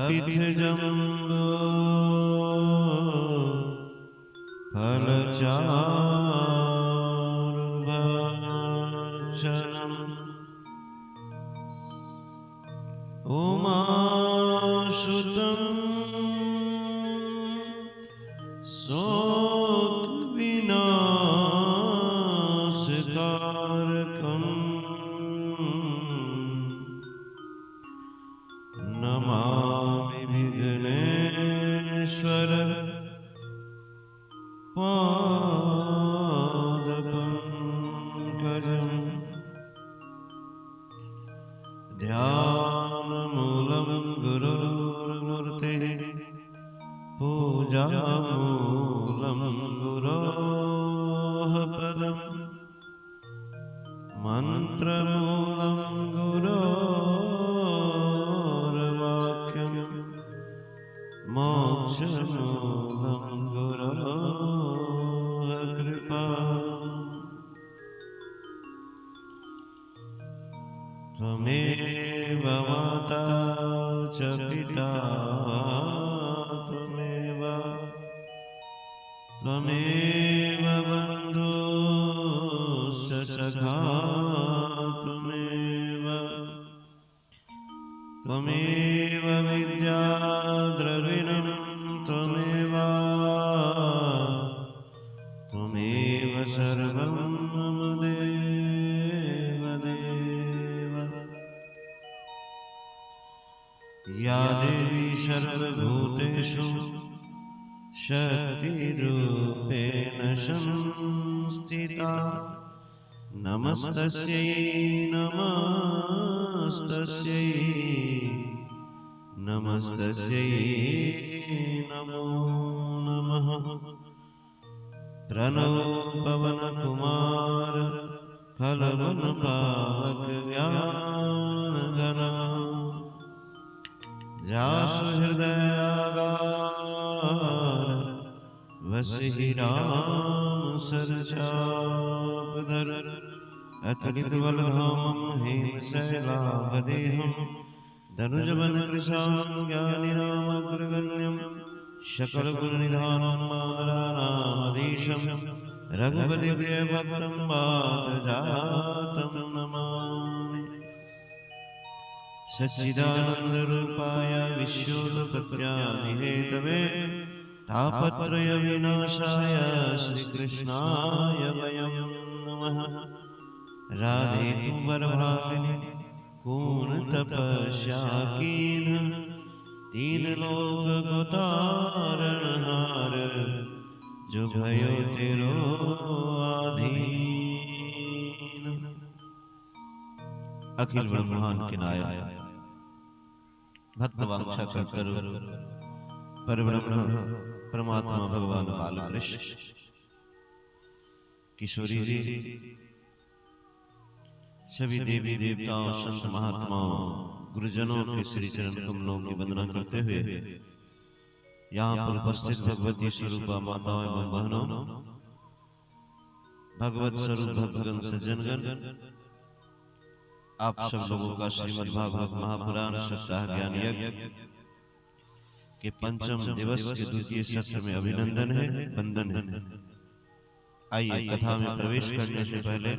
कपिथ जम्बो फलचारुभक्षणम् उमासुतं शोकविनाशकारकम् नमामि विघ्नेश्वर पादपङ्कजम् ध्यानमूलं गुरोर्मूर्तेः पूजामूलं गुरोः पदम् मन्त्रमूलं गुरोर्वाक्यम् मोक्षमूलं गुरोः कृपा त्वमेव माता च पिता त्वमेव बन्धुश्च सखा त्वमेव विद्या द्रविणं त्वमेव सर्वं मम देवदेव या देवी सर्वभूतेषु शक्तिरूपेण संस्थिता नमस्तस्यै नमो नमः प्रणव पवन कुमार खलवन पावक ज्ञान घन जासु हृदयागार वसहि राम सरचापधर अतुलित बलधामं हेमशैलाभदेहं धनुजवन कृशानं ज्ञानिनामग्रगण्यं शकलगुणनिधानं मामलानामधीशं रघुपति प्रियभक्तं वातजातं नमामि सच्चिदानन्दरूपाय विश्वोत्पत्त्यादिहेतवे तापत्रय विनाशाय श्रीकृष्णाय वयं नमः राधे तु वरभागिनी कून तपस्या कीन तीन लोक को तारणहार जो भयो तेरो आधीन। अखिल ब्रह्मांड के नायक भक्त वांछा करो परब्रह्म परमात्मा भगवान बालकृष्ण किशोरी जी सभी देवी देवताओं संत महात्माओं गुरुजनों के श्री चरण कमलों की वंदना करते हुए यहाँ पर उपस्थित भगवती स्वरूपा माताओं एवं बहनों भगवत स्वरूप भक्तगण सज्जनगण आप सब लोगों का श्रीमद् भागवत महापुराण सप्ताह ज्ञान यज्ञ के पंचम दिवस के द्वितीय सत्र में अभिनंदन है, वंदन है। आइए कथा में प्रवेश करने से पहले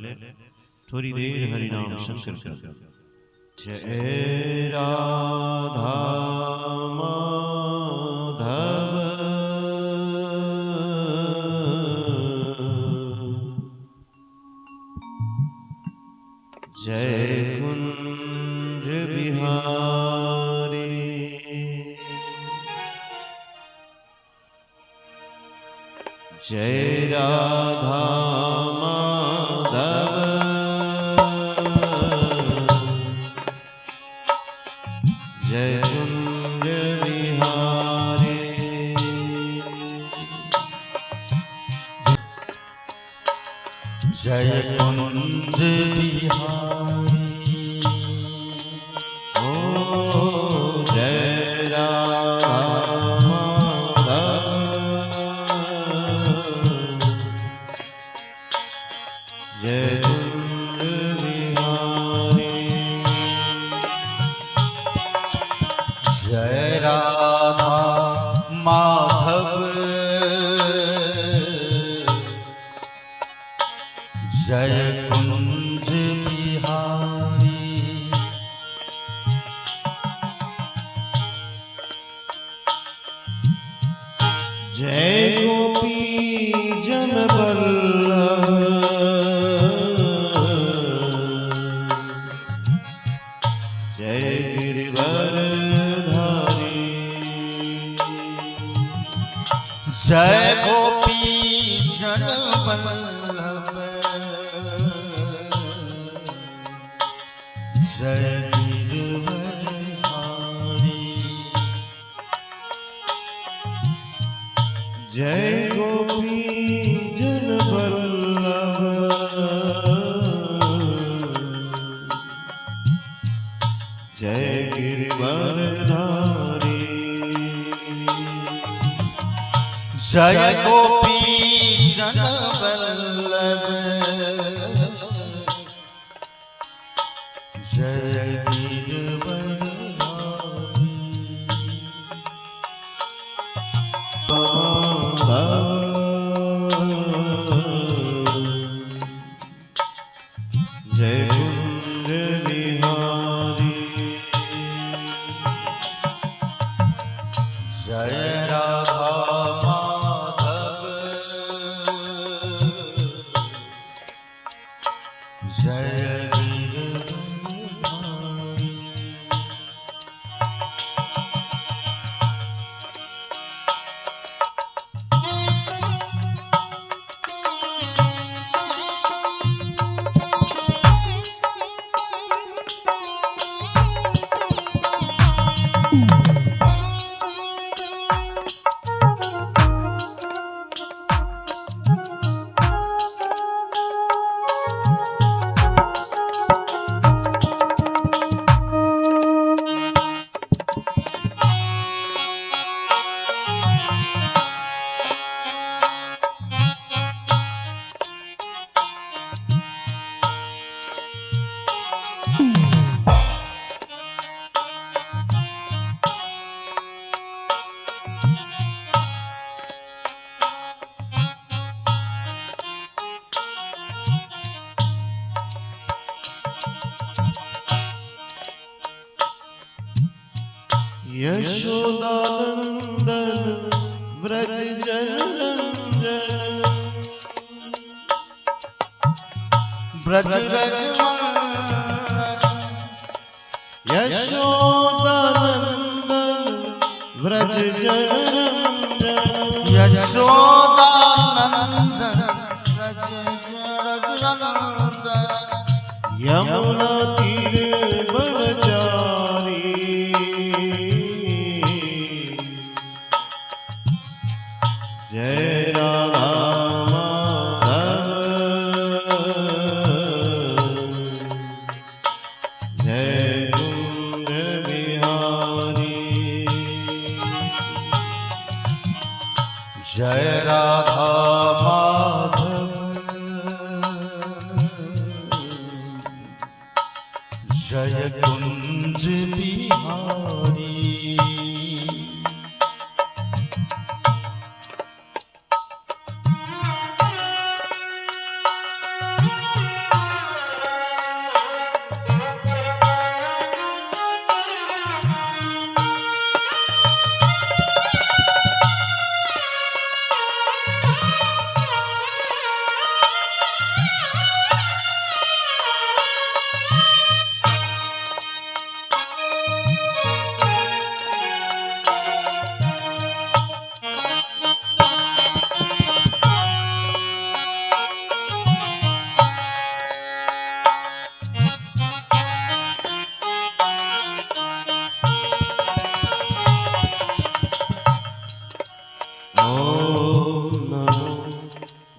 थोड़ी देर हरिनाम संकीर्तन कर। जय राधा माधव जय कुंज बिहारी जय राधा माधव जय कुंज बिहारी जय कुंज बिहारी ओ जय राधा जय कुंज बिहारी जय राधा जय गोपी जन वल्लभ जय गिरिवरधारी जय गोपी जन वल्लभ जय गिरिवरधारी जय गोपी जन वल्लभ जय गिरिवरधारी जय गोपी जन वल्लभ जय गिरिवरधारी जय कुंज बिहारी जय राधा माधव जय गिरिवरधारी यशोदानंदन व्रज जनरंजन ब्रज रजमन यशोदानंदन व्रज जनरंजन यशोदानंदन ब्रज रजमन यमुना तीर बड़चारी जय राधा माधव जय कुंज बिहारी जय राधा माधव जय कुंज बिहारी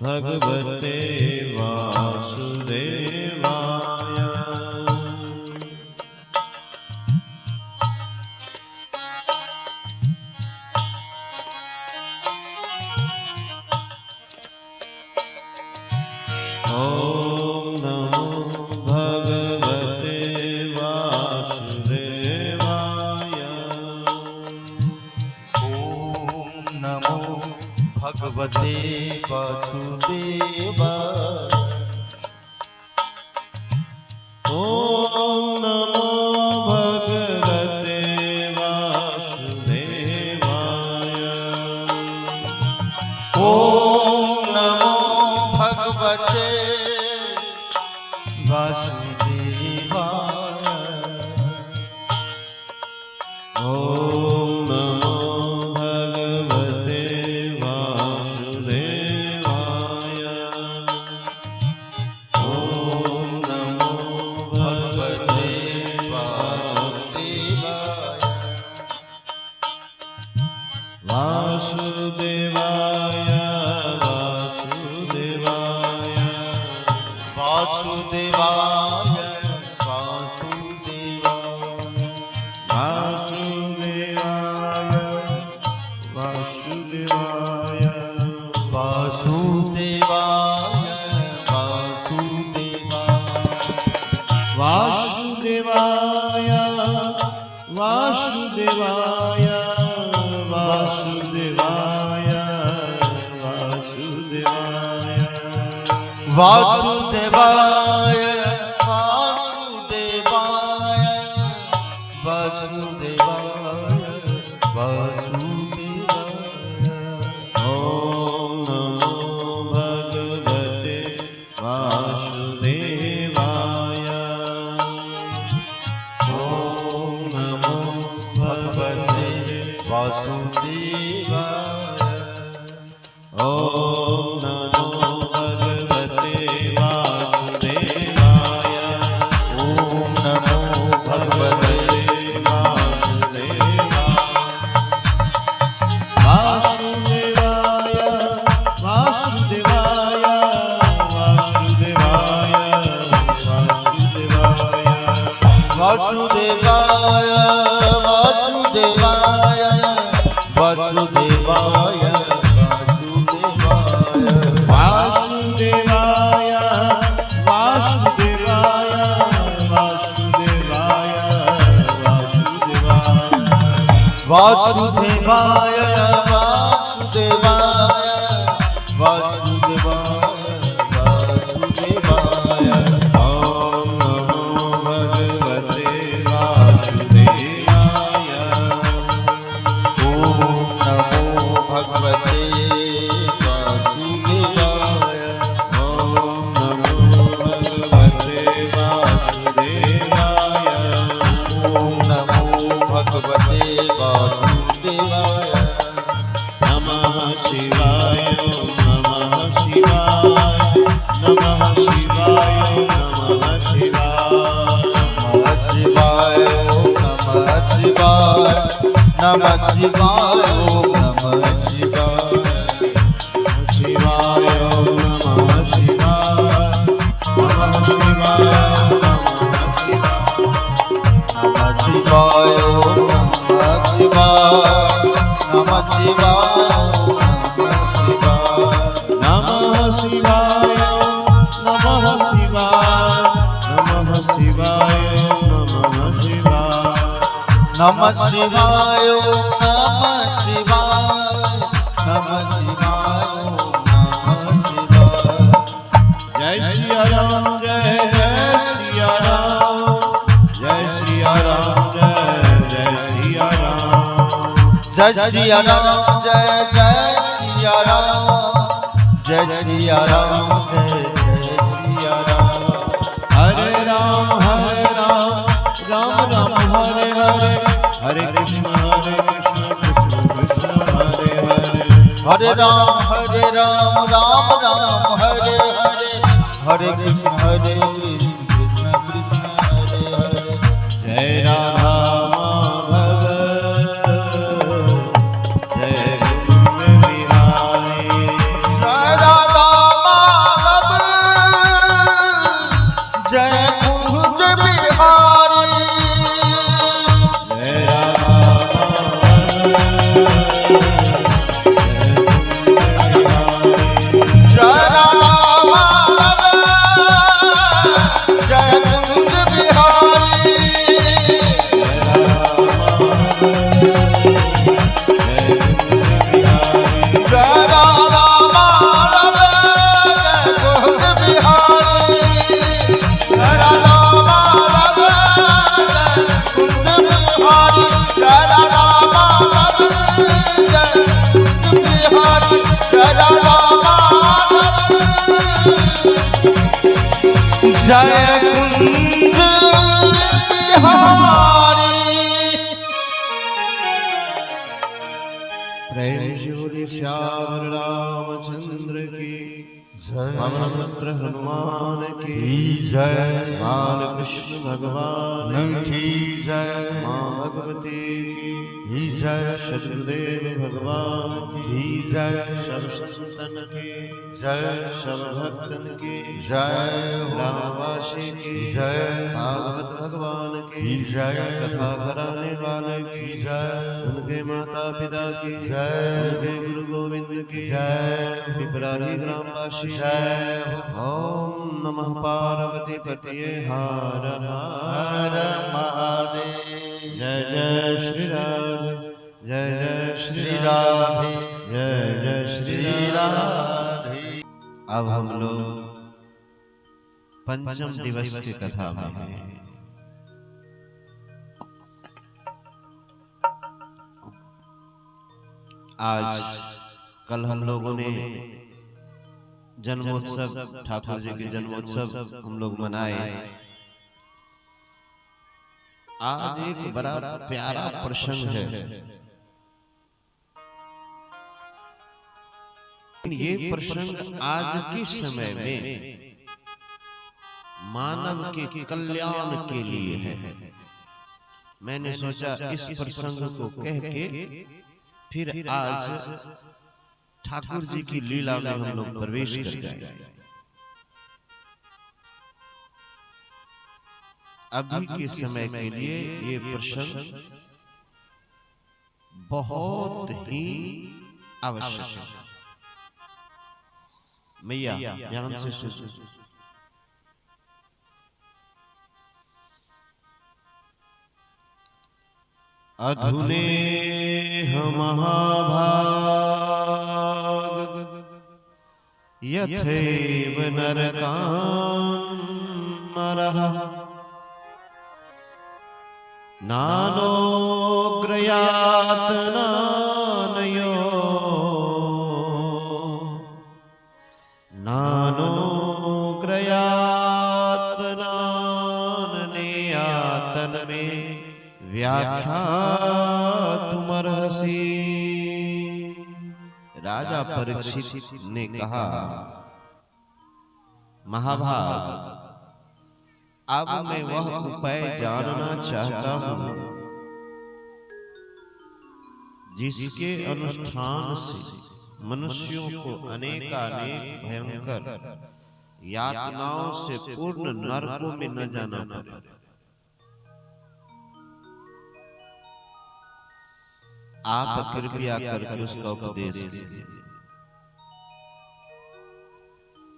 भगवते वासुदेवाय ओम नमो भगवते वासुदेवाय ओम नमो भगवते वासुदेवाय ओम नमो भगवते वासुदेवाय ओम नमो भगवते वासुदेवाय। ओम नमो भगवते वासुदेवाय। ओम नमो भगवते वासुदेवाय। वासुदेवाय वासुदेवाय वासुदेवाय वासुदेवाय। वासुदेवाय वासुदेवाय वासुदेवाय वासुदेवाय वासुदेवाय वासुदेवाय वासुदेवाय वासुदेवाय वासुदेवाय। ओम नमो भगवते वासुदेवाय। ओम नमो भगवते वासुदेवाय। ओम नमो भगवते वासुदेवाय। ओम नमो भगवते वासुदेवाय वासुदेवाय वासुदेवाय वासुदेवाय वासुदेवाय वासुदेवाय वासुदेवाय वासुदेवाय वासुदेवाय वासुदेवाय वासुदेवाय वासुदेवाय वासुदेवाय वासुदेवाय। ओम नमो भगवते वासुदेवाय। ओम नमो भगवते वासुदेवाय। ओम नमो भगवते वासुदेवाय। ओम नमो भगवते वासुदेवाय। नमः शिवाय नमः शिवाय नमः शिवाय नमः शिवाय नमः शिवाय नमः शिवाय नमः शिवाय शिवाय नमः शिवाय नमः शिवाय नमः शिवाय नमः शिवाय नमः शिवाय नमः शिवाय नमः शिवाय नमः शिवाय नमः शिवाय नमः शिवाय नमः शिवाय नमः शिवाय नमः शिवाय नमः शिवाय। जय सिया राम जय सिया राम जय सिया राम जय सिया राम जय सिया राम जय सिया राम जय सिया राम जय सिया राम। हरे राम राम राम हरे हरे हरे कृष्ण कृष्ण कृष्ण हरे हरे हरे राम राम राम हरे हरे हरे कृष्ण कृष्ण कृष्ण हरे हरे। जय राधा माधव जय कुंज बिहारी जय राधा माधव जय कुंज बिहारी। जय राधा माधव जय कुंज बिहारी। जय राधा माधव जय कुंज बिहारी। जय राधा माधव जय कुंज बिहारी। जय राधा माधव जय कुंज राधा माधव जय कुंज बिहारी। प्रेम से बोलिए श्याम रामचंद्र की जय। पवन पुत्र हनुमान की जय। बाल कृष्ण भगवान की जय। माँ भगवती की जय। सदगुरुदेव भगवान की जय। सब संतन की जय। सब भक्तन की जय। ग्रामवासी की जय। भागवत भगवान की जय। कथा कराने वाले की जय। उनके माता पिता की जय। उनके गुरु गोविंद की जय। पिपराही ग्रामवासी जय। ओम नमः पार्वती पतिये हर हर महादेव। जय जय श्री राधे जय जय श्री श्री राधे राधे। जय जय श्री श्री राधे। राधे। अब हम लोग पंचम दिवस की कथा में हैं। आज कल हम लोगों ने जन्मोत्सव ठाकुर जी के जन्मोत्सव हम लोग मनाए। आज एक बड़ा प्यारा प्रसंग है। ये प्रसंग आज के समय में मानव के कल्याण के लिए है। मैंने सोचा इस प्रसंग को कह के फिर आज ठाकुर जी की लीला में हम लोग प्रवेश कर जाएं। अभी के समय के लिए ये प्रसंग बहुत ही आवश्यक है। मैया ध्यान से सुनो। अधुने महाभाग यथैव नरकान्नरः नानोग्रयातनानयो नानोग्रयातनाननेयातन में व्याख्यातुमर्हसि। राजा परीक्षित ने कहा, महाभाग अब मैं वह उपाय जानना चाहता हूं जिसके अनुष्ठान से मनुष्यों को अनेकानेक भयंकर यातनाओं से पूर्ण नरकों में न जाना पड़े। आप कृपया करके उसका उपदेश दीजिए।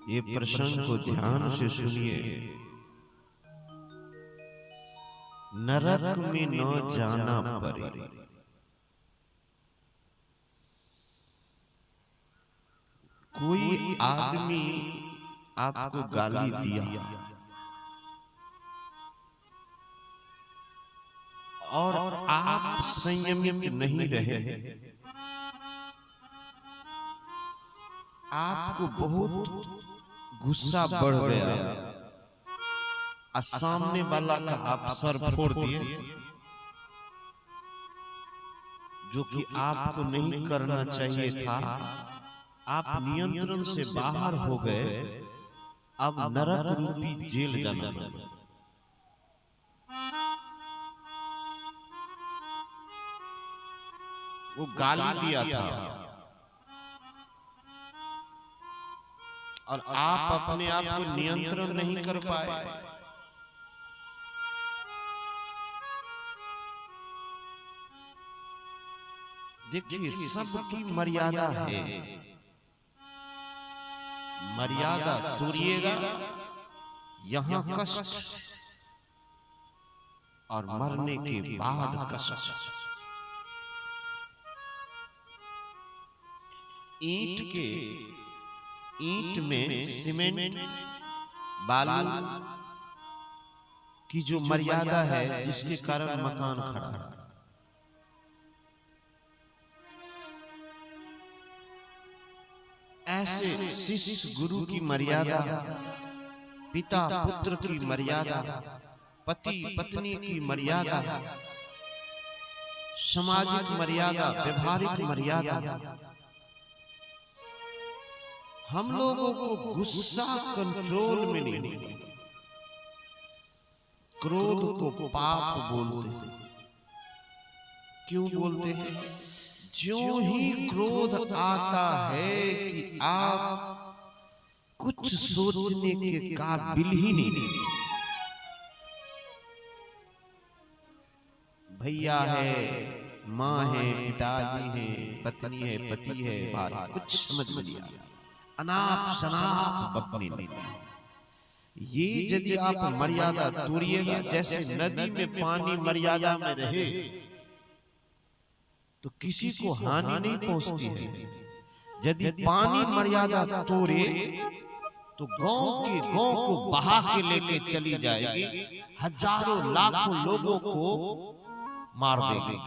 ये प्रसंग को ध्यान से सुनिए। नरक में न जाना पड़े। कोई आदमी आपको गाली दिया और आप संयमित नहीं रहे, आपको बहुत गुस्सा बढ़ गया और सामने वाला का आप सर फोड़ दिए, जो कि आपको नहीं करना चाहिए था। आप नियंत्रण से बाहर हो गए। अब नरक रूपी जेल जाना पड़ेगा। वो गाली दिया था और आप अपने आप को नियंत्रण नहीं कर पाए। देखिए, सबकी मर्यादा है। मर्यादा तोड़िएगा, यहां कष्ट और मरने के बाद कष्ट। ईंट में सीमेंट बालू की जो मर्यादा है, जिसके कारण मकान खड़ा है। ऐसे शिष्य गुरु की मर्यादा, पिता पुत्र की मर्यादा, पति पत्नी की मर्यादा, सामाजिक मर्यादा, व्यवहारिक मर्यादा, हम लोगों को गुस्सा कंट्रोल में नहीं, क्रोध को पाप बोलते हैं। क्यों बोलते हैं? जो ही क्रोध आता है कि आप कुछ सोचने के काबिल ही नहीं। भैया है, माँ है, पिताजी है, पत्नी है, पति है, भाई, कुछ समझ में नहीं आया, अनाप शनाप बकने लगते। ये यदि आप मर्यादा तोड़िएगा, जैसे नदी में पानी मर्यादा में रहे तो किसी को हानि नहीं पहुंचती है। यदि पानी मर्यादा तोड़े तो गांव को बहा के लेके चली जाएगी, हजारों लाखों लोगों को मार देगी।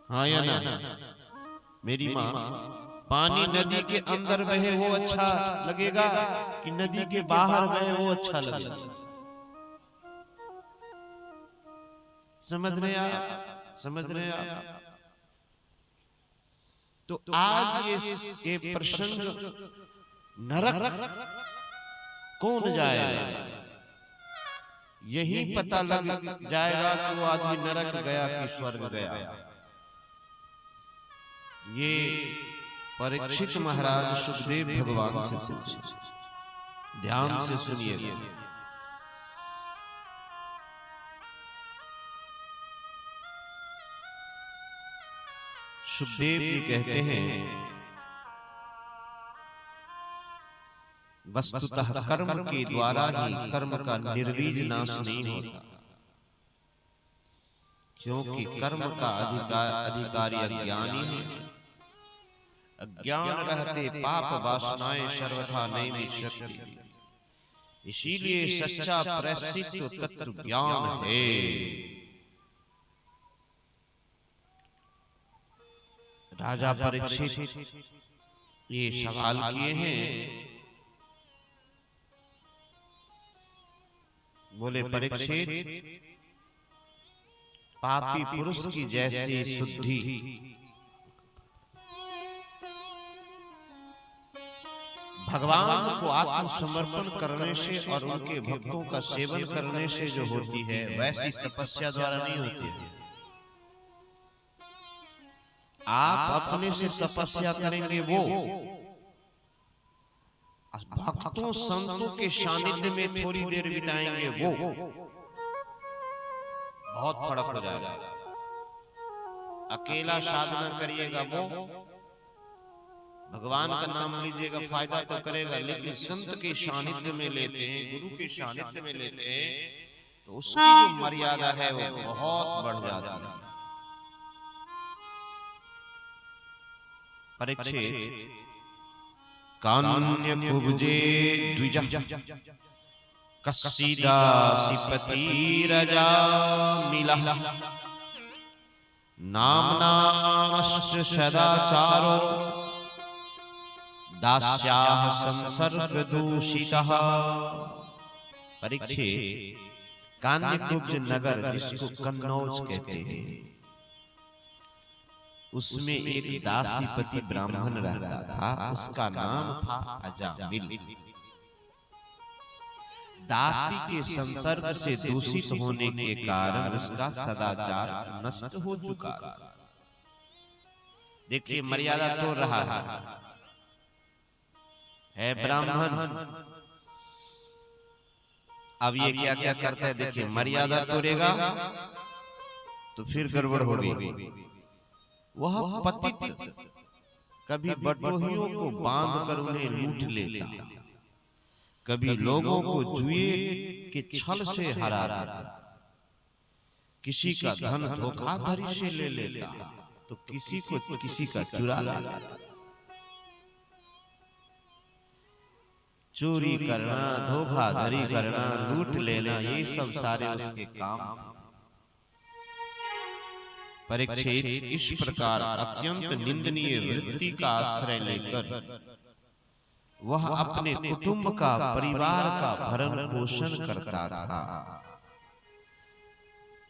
हाँ या ना? मेरी माँ, पानी नदी के अंदर बहे वो अच्छा लगेगा कि नदी के बाहर बहे वो अच्छा लगेगा? समझ रहे आप? समझ रहे आप? तो आज ये प्रसंग नरक कौन जाएगा, यही पता लग जाएगा कि वो आदमी नरक गया कि स्वर्ग गया। ये परीक्षित महाराज सुखदेव भगवान से पूछे, ध्यान से सुनिए। सुखदेव जी कहते हैं, वस्तुतः कर्म के द्वारा ही कर्म का निर्वीज नाश नहीं होता, क्योंकि कर्म का अधिकारी अज्ञानी है। अज्ञान रहते पाप वासनाएं सर्वथा नहीं मिट सकती, इसीलिए सच्चा प्रसिद्ध तत्व ज्ञान है। राजा परीक्षित ये सवाल किए हैं, बोले परीक्षित, पापी पुरुष की जैसी शुद्धि भगवान को आत्मसमर्पण करने से और उनके भक्तों का सेवन करने से जो होती है, वैसी तपस्या द्वारा नहीं होती है। आप अपने से तपस्या करेंगे, वो भक्तों संतों के सानिध्य में थोड़ी देर बिताएंगे, वो बहुत फर्क हो जाएगा। अकेला साधना करिएगा, वो भगवान का नाम लीजिएगा, फायदा तो करेगा, लेकिन संत के सानिध्य में लेते हैं, गुरु के सानिध्य में लेते हैं, तो उसकी जो मर्यादा है वो बहुत बढ़ जाती है। परीक्षित, कान्य कुब्जे द्विज कस्सीदासीपति रजा मिला, नामनामश्च सदाचारो दास्याः संसर्ग दूषितः। परीक्षित, कान्यकुब्ज नगर जिसको कन्नौज कहते हैं, उसमें एक दासीपति ब्राह्मण रहता था, उसका नाम था अजामिल। दासी के संसर्ग से दूषित होने के कारण उसका सदाचार नष्ट हो चुका। देखिए मर्यादा तोड़ रहा है ब्राह्मण। अब ये क्या क्या करता है, देखिए मर्यादा तोड़ेगा तो फिर गड़बड़ होगी। वह पतित कभी बटोहियों को बांधकर उन्हें लूट लेता, कभी लोगों को जुए के छल से हरा देता, किसी का धन धोखाधड़ी से ले लेता, तो किसी को किसी का चुरा लेता। चोरी करना, धोखाधड़ी करना, लूट लेना, ये सब सारे उसके काम। परीक्षित इस प्रकार अत्यंत निंदनीय वृत्ति का आश्रय लेकर वह अपने कुटुंब का, परिवार का भरण पोषण करता था।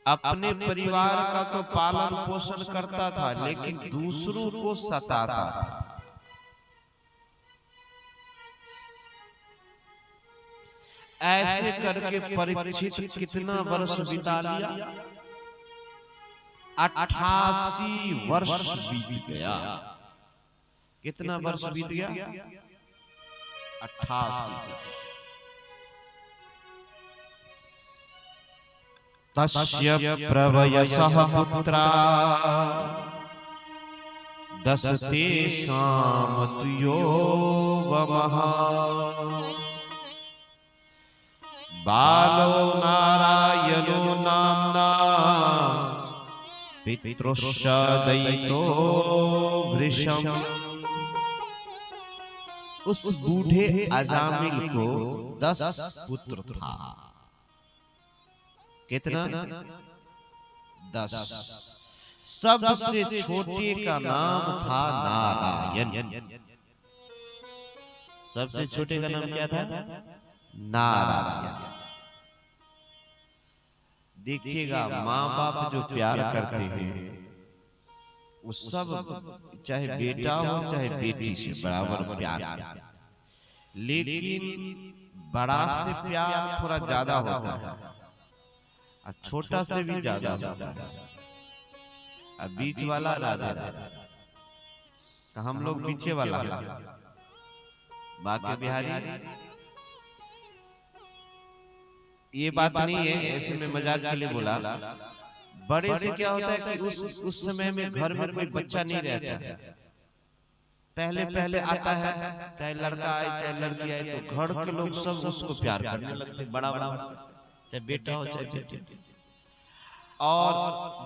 अपने परिवार का तो पालन पोषण करता था, लेकिन दूसरों को सताता था। ऐसे करके परीक्षित कितना वर्ष बिता लिया? 88 वर्ष बीत गया। कितना वर्ष बीत गया? 88। तस्य प्रवयसः पुत्रा दशते सामतुयो वमः बालो नारायणो नाम्ना पितृश्च दयितो वृषम्। उस बूढ़े अजामिल को 10 पुत्र था। कितना? 10। सबसे छोटे का नाम था नारायण। सबसे छोटे का नाम क्या था? नारायण। देखिएगा, माँ बाप जो प्यार करते हैं वो सब, चाहे बेटा हो चाहे बेटी से बराबर प्यार करते हैं, लेकिन बड़ा से प्यार थोड़ा ज्यादा होता है और छोटा से भी ज्यादा होता है, और बीच वाला ज्यादा है। तो हम लोग पीछे वाला बाकी बिहारी। ये बात नहीं है, ऐसे में मजाक के लिए बोला। बड़े से क्या होता है कि उस समय में घर में कोई बच्चा नहीं रहता, पहले पहले आता है, चाहे लड़का आए चाहे लड़की आए, तो घर के लोग सब उसको प्यार करने लगते, बड़ा बड़ा, चाहे बेटा हो चाहे बेटी। और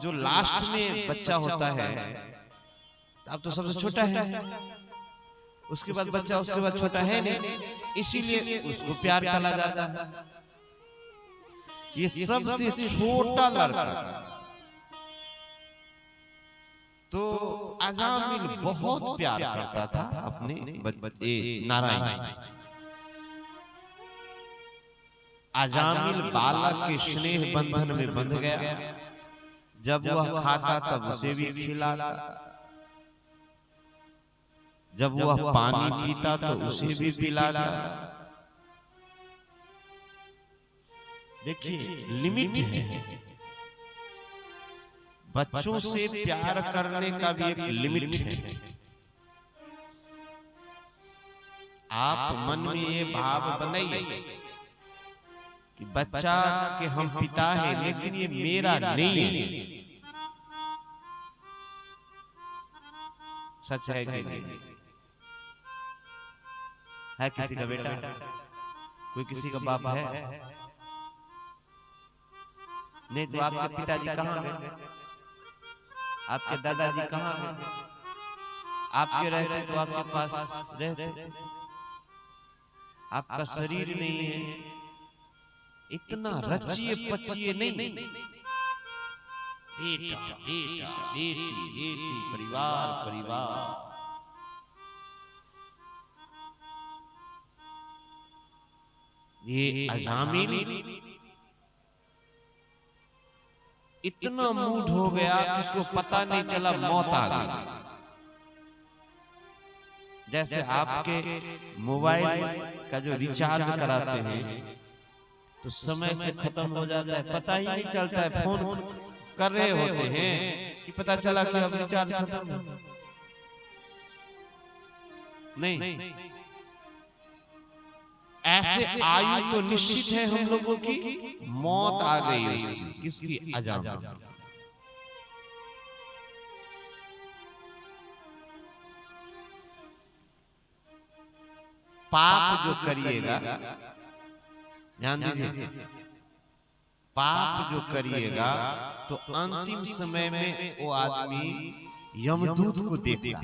जो लास्ट में बच्चा होता है, अब तो सबसे छोटा है, उसके बाद बच्चा, उसके बाद छोटा है नहीं, इसीलिए उसको प्यार चला जाता है। ये सबसे छोटा लड़का तो अजामिल बहुत प्यार करता था अपने नारायण से। अजामिल बालक के स्नेह बंधन में बंध गया। जब वह खाता तब उसे भी खिलाता, जब वह पानी पीता तो उसे भी पिलाता। देखिए, लिमिट है। बच्चों से प्यार करने का भी एक लिमिट है। आप मन में ये भाव बनाइए कि बच्चा के हम पिता हैं, लेकिन ये मेरा नहीं है। सच है कि नहीं? है किसी का बेटा, कोई किसी का बाप है? नहीं तो आपके पिताजी कहाँ गए? आपके दादाजी कहाँ गए? आपके रहते तो आपके पास रहते। आपका शरीर नहीं है, इतना रचिए पचिए नहीं। बेटा बेटा, बेटी बेटी, परिवार परिवार। ये अजामिल इतना मूड हो गया कि उसको पता नहीं चला, मौत आ गई। जैसे आपके मोबाइल का जो रिचार्ज कराते हैं तो समय से खत्म हो जाता है, पता ही नहीं चलता है। फोन कर रहे होते हैं कि पता चला कि अब रिचार्ज खत्म नहीं। ऐसे आयु तो निश्चित है हम लोगों की, मौत आ गई उसकी। किसकी? अजामिल। पाप जो करिएगा, ध्यान दीजिए, पाप जो करिएगा तो अंतिम समय में वो आदमी यमदूत को देखता।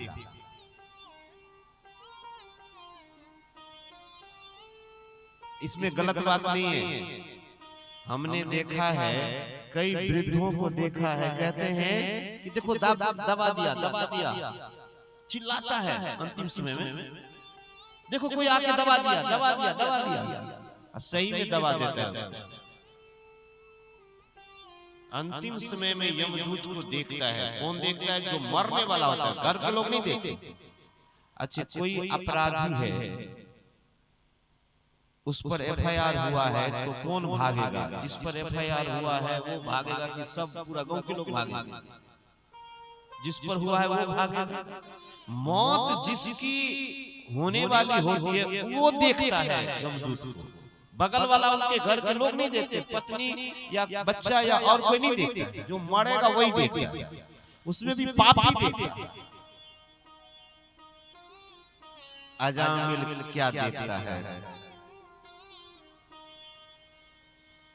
इसमें गलत बात नहीं है, हमने देखा है, कई वृद्धों को देखा है, कहते हैं कि देखो दबा दिया, चिल्लाता है अंतिम समय में, देखो कोई आके दबा दिया, सही में दबा देता है। अंतिम समय में यमदूत को देखता है, कौन देखता है? जो मरने वाला होता है, घर के लोग नहीं देखते। अच्छा, कोई अपराधी है, उस पर एफआईआर हुआ है, तो कौन भागेगा? जिस पर एफआईआर हुआ है वो भागेगा कि सब पूरा गांव के लोग भागेंगे? जिस पर हुआ है वो भागेगा। मौत जिसकी होने वाली होती है वो देखता है यमदूत को, बगल वाला उनके घर के लोग नहीं देखते, पत्नी या बच्चा या और कोई नहीं देखता, जो मरेगा वही देखता, उसमें भी पापी देखता। अजामिल क्या देखता है?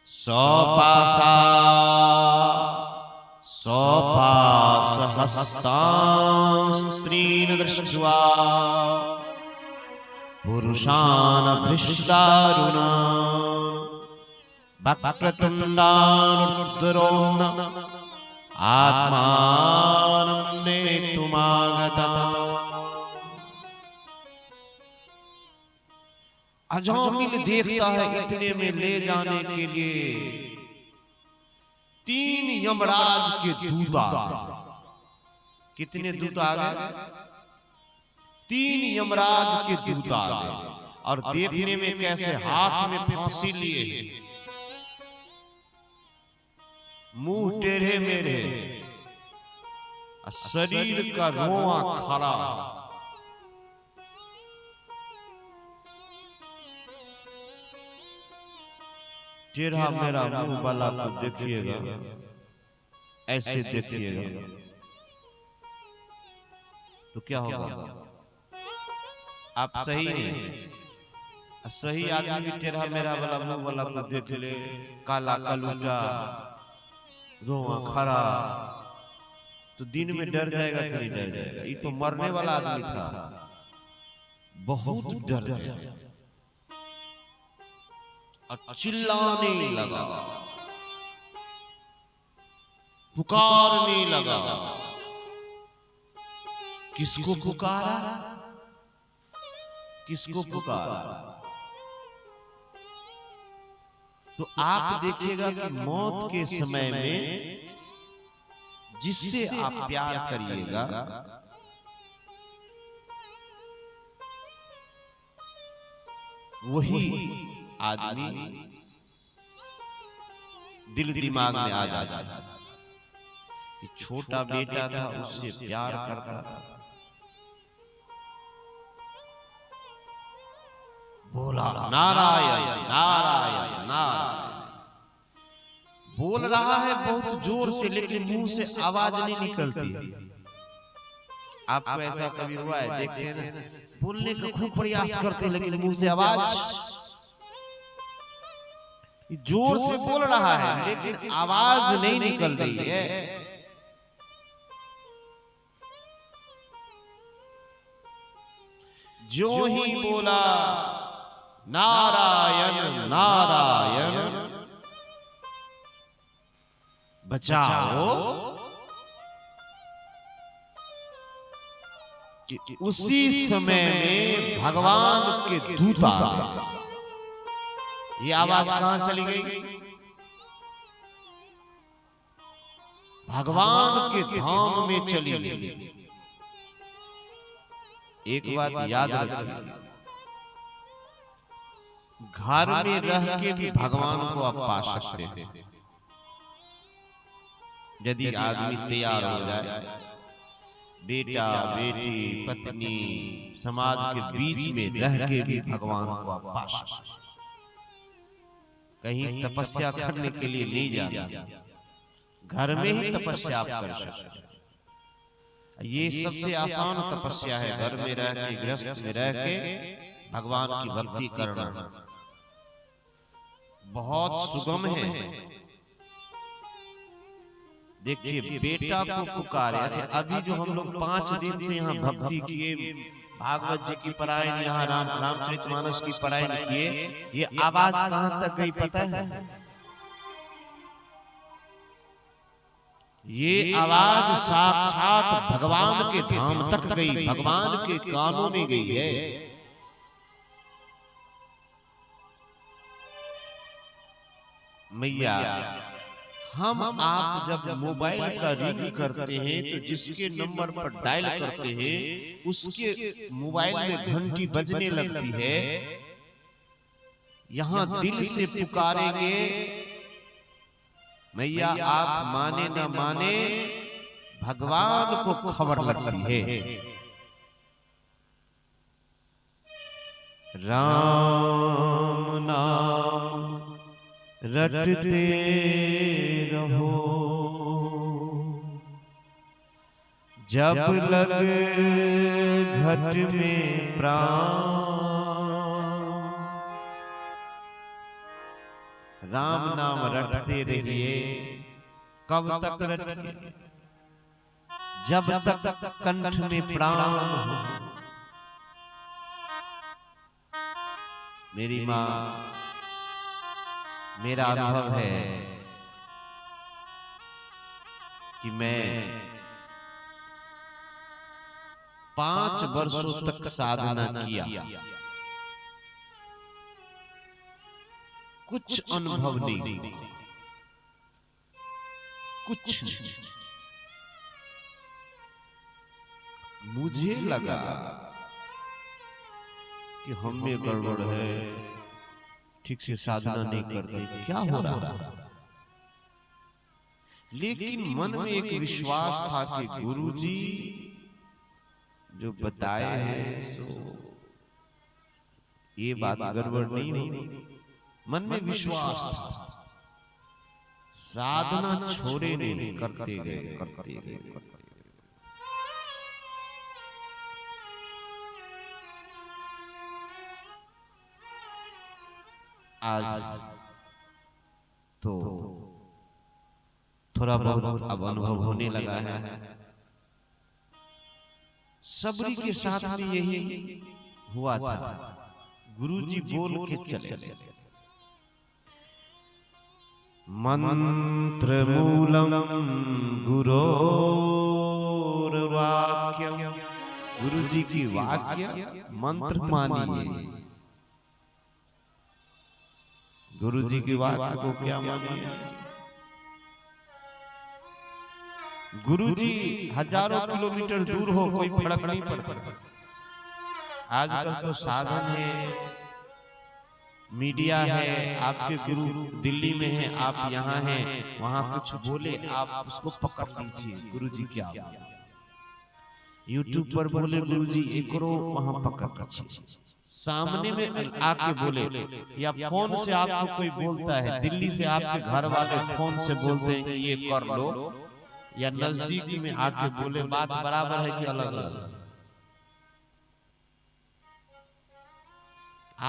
सौपासा सहस्तां स्त्रीन् दृष्ट्वा पुरुषान् भृष्टारुणान् वक्रतुण्डानुरुद्धरोन् आत्मानं नेतुमागतम्। अजामिल देखता है इतने में ले जाने के लिए 3 यमराज के दूत आ गए। कितने दूत आ गए? 3 यमराज के दूत आ गए, और देखने में कैसे? हाथ में फांसी लिए, मुंह टेढ़े मेढ़े, शरीर का रोआ खड़ा। टेढ़ा मेरा मुंह वाला को देखिएगा, ऐसे देखिएगा तो क्या होगा? आप सही हैं, सही आदमी भी टेढ़ा मेरा वाला मुंह वाला को देख ले, काला कलूटा, रोआ खड़ा, तो दिन में डर जाएगा कि नहीं डर जाएगा? ये तो मरने वाला आदमी था, बहुत डर गया, चिल्लाने लगा, पुकारने लगा। किसको पुकारा? किसको पुकारा? तो आप देखिएगा कि मौत के समय में जिससे आप प्यार करिएगा वही आदमी दिल दिमाग में आ जाता है। छोटा बेटा था, उससे प्यार करता था, बोला नारायण नारायण नारायण, बोल रहा है बहुत जोर से, लेकिन मुंह से आवाज नहीं निकलती। आपको ऐसा कभी हुआ है? देखते हैं ना, बोलने का खूब प्रयास करते लेकिन मुंह से आवाज, जोर से बोल रहा है लेकिन आवाज नहीं निकल रही है। जो ही बोला नारायण नारायण बचाओ, कि उसी समय में भगवान के दूत आ गए। ये आवाज कहां चली गई? भगवान के धाम में चली गई। एक बात याद रखिए, घर में रह के भी भगवान को आप पा सकते हैं यदि आदमी तैयार हो जाए। बेटा बेटी पत्नी समाज के बीच में रह के भी भगवान को आप पा सकते हैं। कहीं तपस्या करने के लिए नहीं जाना, घर में ही तपस्या आप कर सकते हैं। ये सबसे आसान तपस्या है, घर में रह के, गृहस्थ में रह के भगवान की भक्ति करना बहुत सुगम है। देखिए बेटा को पुकारे। अच्छा, अभी जो हम लोग 5 दिन से यहाँ भक्ति किए, भागवत जी की पारायण, यहाँ रामचरितमानस की पारायण किए, ये आवाज कहां तक गई पता है? ये आवाज साक्षात भगवान के धाम तक गई, भगवान के कानों में गई है। मैया, हम आप जब मोबाइल का रिंग करते हैं तो जिसके नंबर पर डायल करते हैं उसके मोबाइल में घंटी बजने लगती है। यहां दिल से पुकारेंगे मैया, आप माने ना माने भगवान को खबर लगती है। राम नाम रटते रहो, जब लग घट में प्राण। राम नाम रटते रहिए, कब तक रटिए? जब तक कंठ में प्राण हो। मेरी माँ, मेरा अनुभव है कि मैं 5 वर्षों तक साधना किया, कुछ अनुभव नहीं, कुछ। मुझे लगा कि हम में गड़बड़ है, ठीक से साधना नहीं करते, क्या हो रहा है। लेकिन मन में एक विश्वास था कि गुरुजी जो बताए हैं सो ये बात गड़बड़ नहीं होगी। मन में विश्वास था, साधना छोड़े नहीं, करते गए। आज तो थोड़ा बहुत अब अनुभव होने लगा है। सबरी के साथ भी यही हुआ था। गुरुजी बोल के चले, मंत्र मूलम गुरोर वाक्यम। गुरुजी की वाक्य मंत्र मानिए, गुरुजी की वाक्य को क्या मानिए। गुरुजी हजारों किलोमीटर दूर हो, कोई फर्क नहीं पड़ता। आजकल तो साधन है, मीडिया है, आपके गुरु दिल्ली में है, आप यहाँ हैं, वहां कुछ बोले आप उसको पकड़ लीजिए, गुरुजी क्या। यूट्यूब पर बोले गुरुजी ये करो, वहां पकड़ लीजिए। सामने में आके बोले, या फोन से आपको कोई बोलता है, दिल्ली से आपके घर वाले फोन से बोलते हैं कि ये कर लो, या नजदीक में आके बोले, बात बराबर है कि अलग अलग।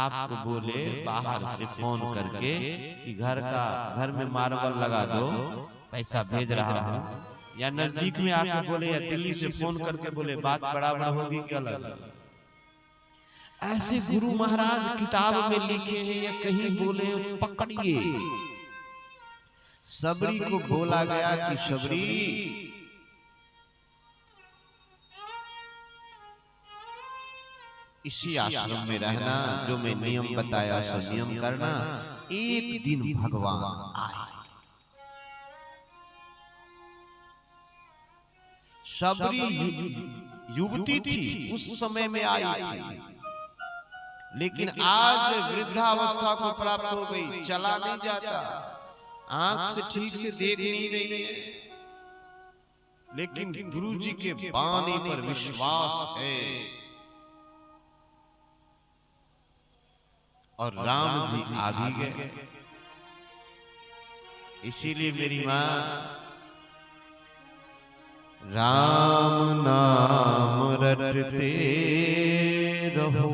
आपको बोले बाहर से फोन करके कि घर में मार्बल लगा दो, पैसा भेज रहा हूं, या नजदीक में आके बोले, या दिल्ली से फोन करके बोले, बात बराबर होगी कि अलग। ऐसे गुरु महाराज किताब में लिखे हैं या कहीं बोले, पकड़िए। सबरी को बोला गया कि सबरी इसी आश्रम में रहना, जो मैं नियम बताया सो नियम करना, एक दिन भगवान आए। सबरी युवती थी, उस समय में आई थी, लेकिन आज वृद्धावस्था को प्राप्त हो गई, चला नहीं जाता, आंख से ठीक से देख नहीं रही है, लेकिन गुरुजी के बाणी पर विश्वास है। और राम जी आ भी गए। इसीलिए मेरी मां राम नाम रटते रहो,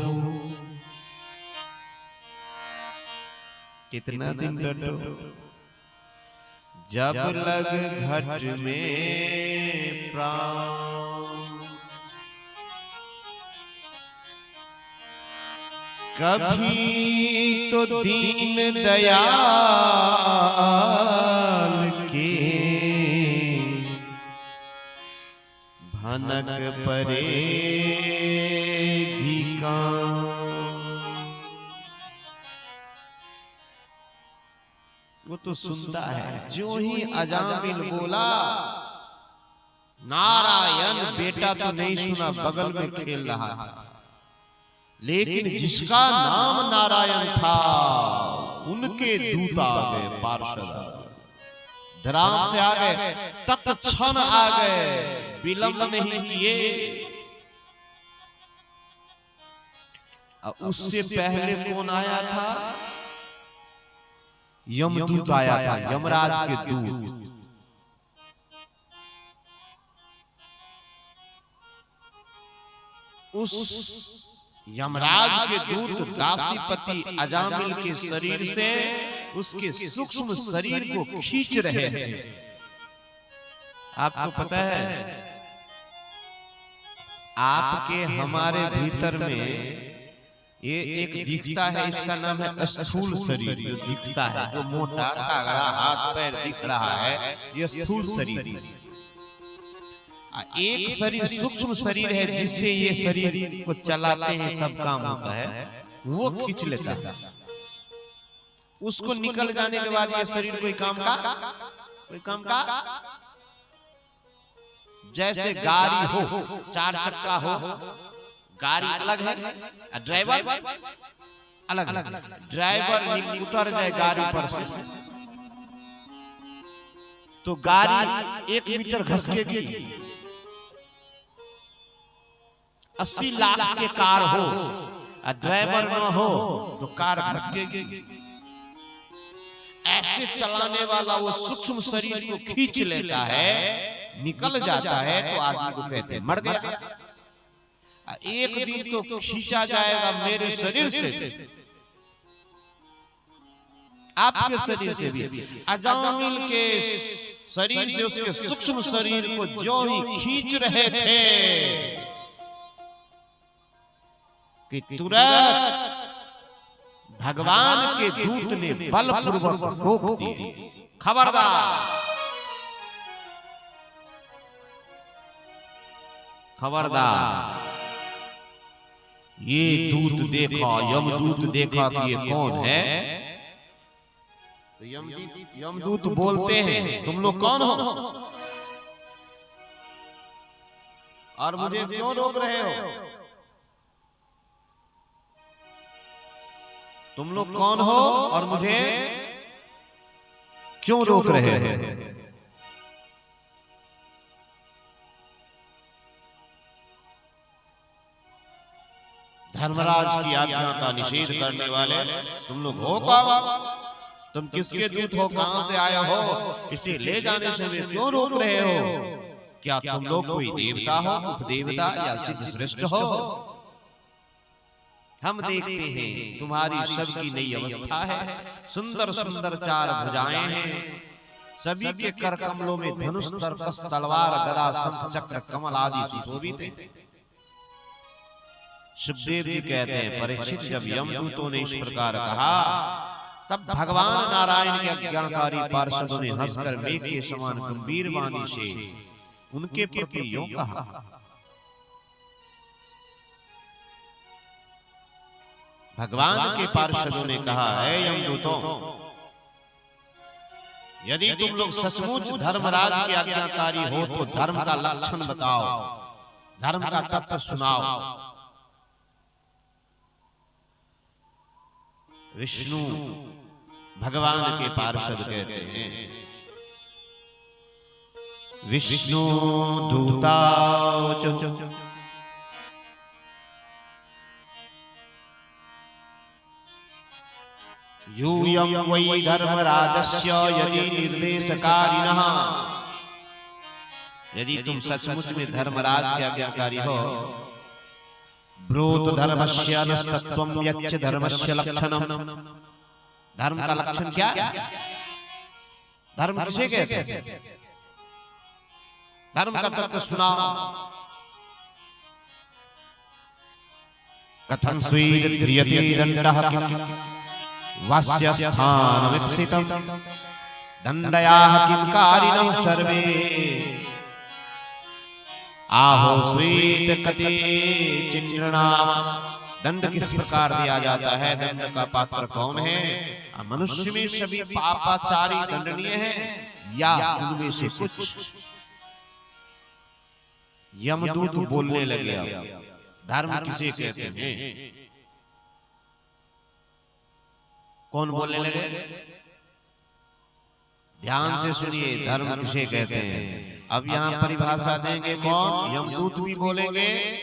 कितना दिन रटो, जब लग घट में प्राण। कभी तो दीन दयाल के खनक परेगी कान। वो तो सुनता है। जो ही अजामिल बोला नारायण, बेटा तो नहीं सुना, बगल में खेल रहा था, लेकिन जिसका नाम नारायण था उनके दूत आ गए, पार्षद धराम से आ गए, तत्क्षण आ गए, विलंब नहीं किए। उससे पहले कौन आया था? यमदूत आया था, यमराज के दूत। उस यमराज के दूत दासीपति अजामिल के शरीर से उसके सूक्ष्म शरीर को खींच रहे थे। आपको पता है, आपके हमारे भीतर में ये एक दिखता है, इसका नाम है स्थूल शरीर। जो दिखता है, जो मोटा तगड़ा हाथ पैर दिख रहा है, ये स्थूल शरीर। एक शरीर सूक्ष्म शरीर है, जिससे ये शरीर को चलाते हैं, सब काम होता है, वो खींच लेता है। उसको निकल जाने के बाद ये शरीर कोई काम का जैसे गाड़ी हो, 4 चक्का हो, गाड़ी अलग है, ड्राइवर अलग। ड्राइवर उतर जाए गाड़ी पर से तो गाड़ी 1 मीटर घसकेगी। 80 लाख के कार हो, ड्राइवर न हो तो कार घसकेगी। ऐसे चलाने वाला वो सूक्ष्म शरीर को खींच लेता है, निकल जाता है, तो आदमी को कहते हैं मर गया। एक दिन तो खींचा जाएगा मेरे शरीर से, आपके शरीर से भी। अजामिल के शरीर से उसके सूक्ष्म शरीर को जो ही खींच रहे थे कि तुरंत भगवान के दूत ने बलपूर्वक रोक दिए। खबरदार, खबरदार, ये दूत देखा, यमदूत देखा कि ये कौन है। तो यमदूत बोलते हैं, तुम लोग कौन हो और मुझे क्यों रोक रहे हो? तुम लोग कौन हो और मुझे क्यों रोक रहे हो? धर्मराज की आज्ञा का निषेध करने वाले तुम लोग हो कौन? तुम किसके दूत हो? कहां से आए हो? इसे ले जाने से वे क्यों रोक रहे हो? क्या तुम लोग कोई देवता हो, उपदेवता या सिद्ध श्रेष्ठ हो? हम देखते हैं तुम्हारी सबकी नई अवस्था है, सुंदर सुंदर 4 भुजाएं हैं, सभी के कर कमलों में धनुष, तरकस, तलवार, गदा, शंख, चक्र, कमल आदि सुशोभित हैं। सुखदेव जी कहते हैं, परीक्षित, जब यमदूतों ने इस प्रकार कहा, तब भगवान नारायण के अज्ञाकारी पार्षदों ने हंसकर मेघ के समान गंभीर वाणी से उनके प्रति यूं कहा। भगवान के पार्षदों ने कहा, है यमदूतों, यदि तुम लोग सचमुच धर्मराज के आज्ञाकारी हो तो धर्म का लक्षण बताओ, धर्म का तत्व सुनाओ। विष्णु भगवान के पार्षद कहते हैं, विष्णु दूतावचो यूयं वै धर्मराजस्य यदि निर्देशकारिणः। यदि तुम सचमुच में धर्मराज के आज्ञाकारी हो, ब्रूत धर्मस्य नस्तत्वं यच्च धर्मस्य लक्षणम्। धर्म का लक्षण क्या? धर्म किसे कहते हैं? धर्म का तत्व सुनाओ। कथं स्वीक्रियते दण्डः वास्य स्थान विप्सितं दण्डयाः किं कारिणः सर्वे। आहो स्वीत कति चिन्नाम। दंड किस प्रकार दिया जाता है, दंड का पात्र कौन है? मनुष्य में सभी पापाचारी दंडनीय हैं या उनमें से कुछ? यमदूत बोलने लगे, धर्म किसे कहते हैं? कौन बोलने लगे? ध्यान से सुनिए, धर्म किसे कहते हैं। अब यहाँ परिभाषा देंगे कौन? यमदूत भी बोलेंगे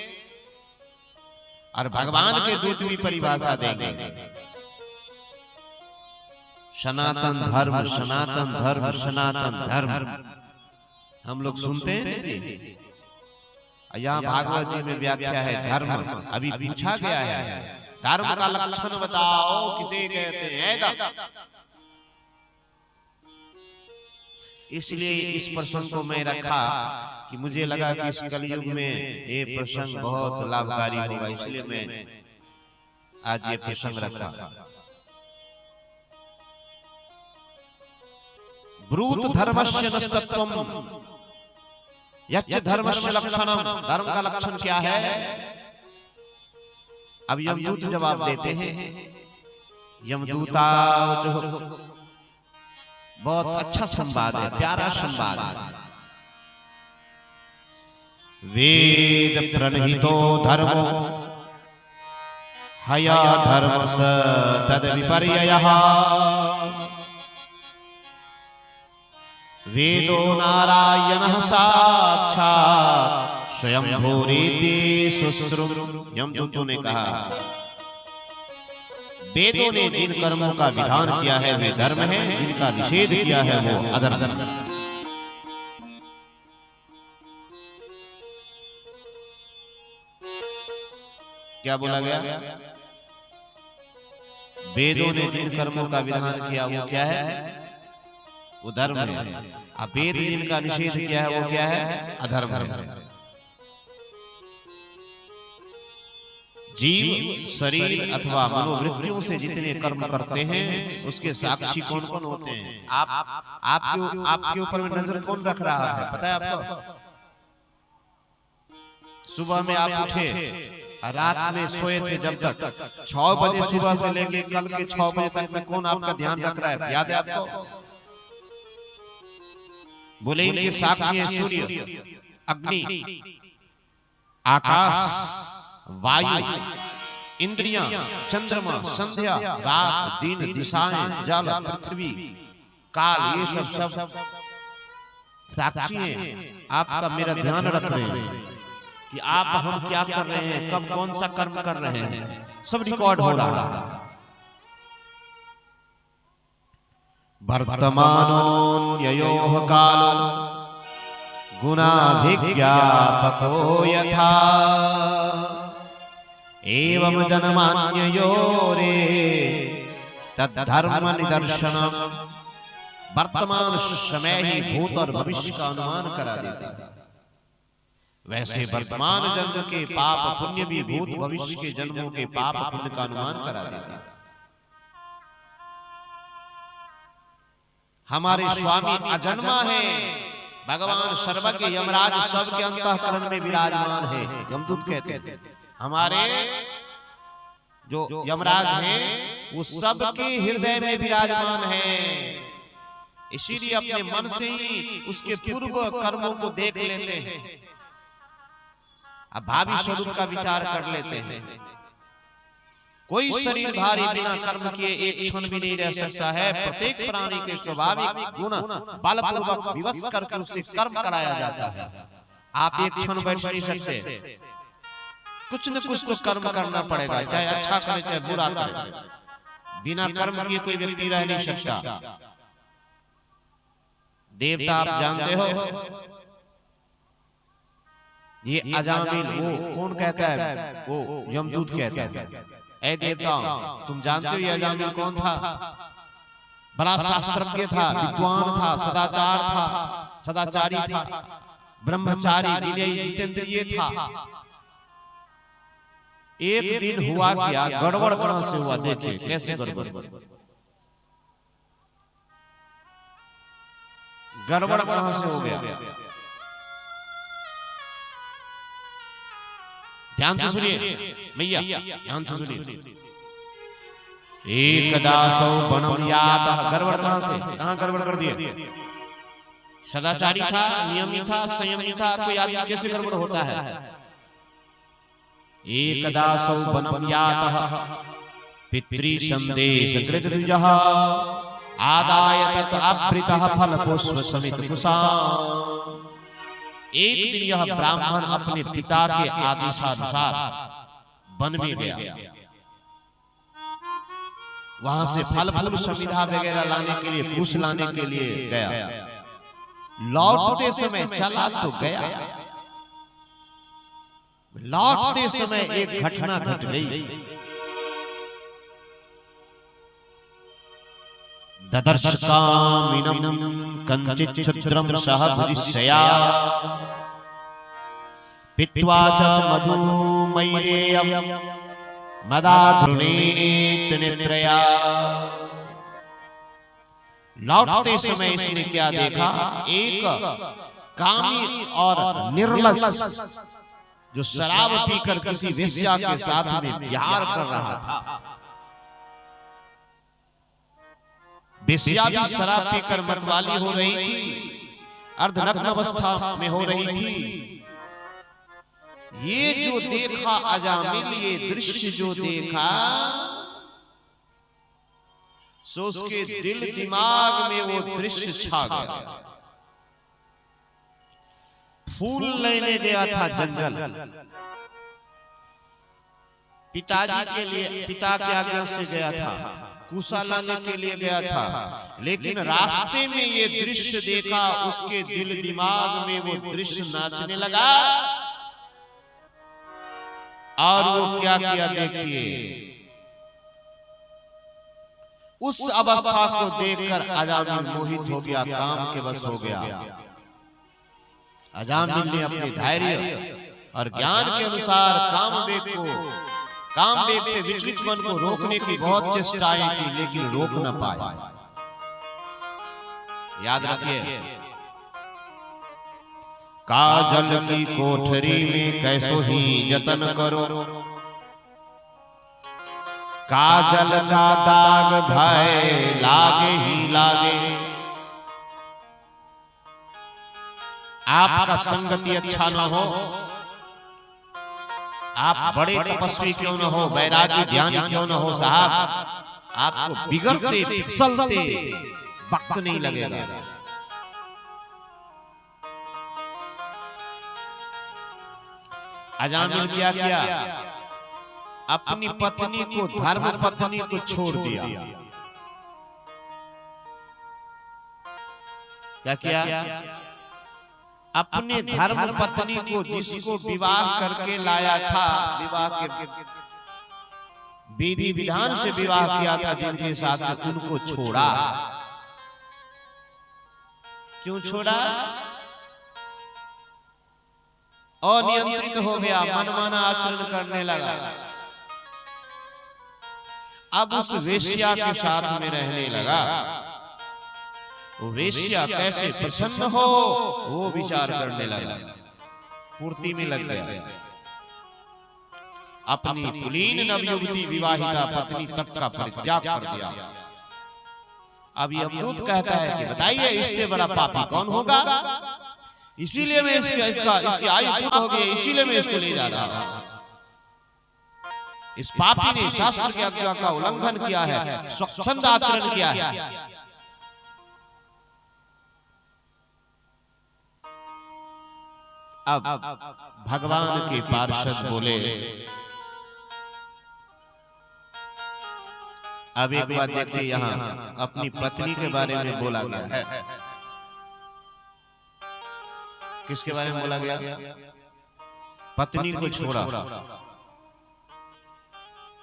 और भगवान के दूत भी परिभाषा देंगे। सनातन धर्म, सनातन धर्म, सनातन धर्म हम लोग सुनते हैं। यहाँ भागवत जी में व्याख्या है धर्म, अभी पूछा गया है धर्म का लक्षण बताओ किसे कहते हैं। इसलिए इस प्रसंग को मैं रखा कि मुझे लगा कि इस कलयुग में ये प्रसंग बहुत लाभकारी होगा, इसलिए मैं आज ये प्रसंग रखा। ब्रूत धर्मस्य नस्तत्वम यच्च धर्मस्य लक्षणम। धर्म का लक्षण क्या है? अब यमदूत जवाब देते हैं। यमदूता जो बहुत अच्छा संवाद है, प्यारा संवाद है। वेद प्रणहितो धर्मो हया धर्म स तद विपर्ययः। वेदो नारायणः साक्षात् स्वयं भूरिति शुश्रुम। यमदूतों ने कहा वेदों ने जिन कर्मों का विधान किया है वे धर्म है, जिनका निषेध किया है वो अधर्म। क्या बोला गया? वेदों ने जिन कर्मों का विधान किया वो क्या है? वो धर्म है। अब वेद जिनका निषेध किया है वो क्या है? अधर्म है। जीव शरीर अथवा मनोवृत्तियों से जितने कर्म करते हैं उसके साक्षी कौन कौन होते हैं? आपके ऊपर में नजर कौन रख रहा है पता है आपको? सुबह में आप उठे, रात में सोए थे, जब तक 6 बजे सुबह से लेके कल के 6 बजे तक में कौन आपका ध्यान रख रहा है? याद है आपको? बोले इनके साक्षी है सूर्य, अग्नि, आकाश, वायु, इंद्रियां, चंद्रमा, संध्या, रात, दिन, दिशाएं, जल, पृथ्वी, काल, ये सब साक्षी हैं। आपका मेरा ध्यान रख रहे हैं कि आप हम क्या कर रहे हैं, कब कौन सा कर्म कर रहे हैं, सब रिकॉर्ड हो रहा है। वर्तमानोऽन्ययोः कालो गुणाभिज्ञापको यथा एवं जनमान्ययोरे तद्धर्म निदर्शनम। वर्तमान समय ही भूत और भविष्य का अनुमान करा देता है, वैसे वर्तमान जन्म के पाप पुण्य भी भूत भविष्य के जन्मों के पाप पुण्य का अनुमान करा देता है। हमारे स्वामी अजन्मा है, भगवान सर्वज्ञ, यमराज सबके अंतःकरण में विराजमान है। यमदूत कहते हैं हमारे जो यमराज हैं वो सबके हृदय में विराजमान है, इसीलिए अपने मन से ही उसके पूर्व कर्मों को देख लेते हैं, अब भावी स्वरूप का विचार कर लेते हैं। कोई शरीर भारी बिना कर्म किए एक क्षण भी नहीं रह सकता है। प्रत्येक प्राणी के स्वाभाविक गुण बलपूर्वक विवश करके उससे कर्म कराया जाता है। आप एक क्षण बैठ नहीं सकते, कुछ न कुछ तो कर्म करना पड़ेगा, चाहे अच्छा करे चाहे बुरा करे। बिना कर्म किए कोई व्यक्ति रह नहीं सकता। देवता आप जानते हो, ये अजामिल वो कौन कहता है? वो यमदूत कहता है। ऐ देवता तुम जानते हो ये अजामिल कौन था? बड़ा शास्त्रज्ञ था, विद्वान था, सदाचार था, सदाचारी था, ब्रह्मचारी, विनयी, जितेंद्रिय था। एक दिन हुआ क्या, गड़बड़ कहां से हुआ? देखिए कैसे गड़बड़, गड़बड़ कहां से हो गया? ध्यान से सुनिए भैया, ध्यान से सुनिए। एकदासौ वनम यातः, गड़बड़ कहां से, कहां गड़बड़ कर दिए? सदाचारी था, नियमी था, संयमी था, कोई आदमी कैसे गड़बड़ होता है? एकदासौ वनम यातः पितृ संदेश कृत द्विजः आदाय तत् अपृतः फल पुष्प समित कुशाम। एक दिन यह ब्राह्मण अपने पिता के आदेशानुसार वन में गया, वहां से फल फूल समिधा वगैरह लाने के लिए, कुश लाने के लिए गया। लौटते समय चला तो गया, लौटते समय एक घटना घट गई। ददर्श कामिनम कंचित क्षुद्रम सह भुजिष्यया पित्वा च मधुमयेयं मदाधृणीत नेत्रया। लौटते समय इसने क्या देखा? एक कामी और निर्लज्ज जो शराब पीकर किसी वेश्या के साथ में प्यार कर रहा था। वेश्या भी शराब पीकर मतवाली हो रही थी, अर्धनग्न अवस्था में हो रही थी। ये जो देखा अजामिल, ये दृश्य जो देखा, सो उसके दिल दिमाग में वो दृश्य छा गया। फूल लेने गया था जंगल, पिताजी के लिए, पिता के आज्ञा से गया था, कुशा लाने के लिए गया था, लेकिन रास्ते में ये दृश्य देखा, उसके दिल दिमाग में वो दृश्य नाचने लगा। और वो क्या किया देखिए, उस अवस्था को देखकर अजामिल मोहित हो गया, काम के बस हो गया। अजामिल ने अपने धैर्य और ज्ञान के अनुसार कामवेग से विचलित मन को रोकने की बहुत चेष्टाएं की, लेकिन रोक न पाए। याद रखिए, काजल की कोठरी में कैसो ही जतन करो, काजल का दाग भय लागे ही लागे। आपका संगति अच्छा न हो, आप बड़े तपस्वी क्यों न हो, वैरागी ध्यानी क्यों न हो साहब, आपको बिगड़ते फिसलते वक्त नहीं लगेगा। अजामिल क्या किया? अपनी पत्नी को, धर्म पत्नी को छोड़ दिया। क्या किया? अपने धर्म पत्नी को, जिसको विवाह करके लाया था, विवाह के विधि विधान से विवाह किया था जिनके साथ, उनको छोड़ा। क्यों छोड़ा? अनियंत्रित हो गया, मनमाना आचरण करने लगा। अब उस वेश्या के साथ में रहने लगा। वो वेश्या कैसे प्रसन्न हो, वो विचार करने लगा, पूर्ति में लग गया। अपनी कुलीन नवयुवती विवाहिता पत्नी तक का परित्याग कर दिया। अब यमदूत कहता है कि बताइए, इससे बड़ा पापी कौन होगा? इसीलिए मैं इसकी आयु पूर्ण हो गई, इसीलिए मैं इसको ले जा रहा हूं। इस पापी ने शास्त्र की आज्ञा का उल्लंघन किया है, स्वच्छंद आचरण किया है। अब भगवान के पार्षद बोले, अब एक बात देखिए, यहाँ अपनी पत्नी के बारे में बोला गया है। किसके बारे में बोला गया? पत्नी को छोड़ा।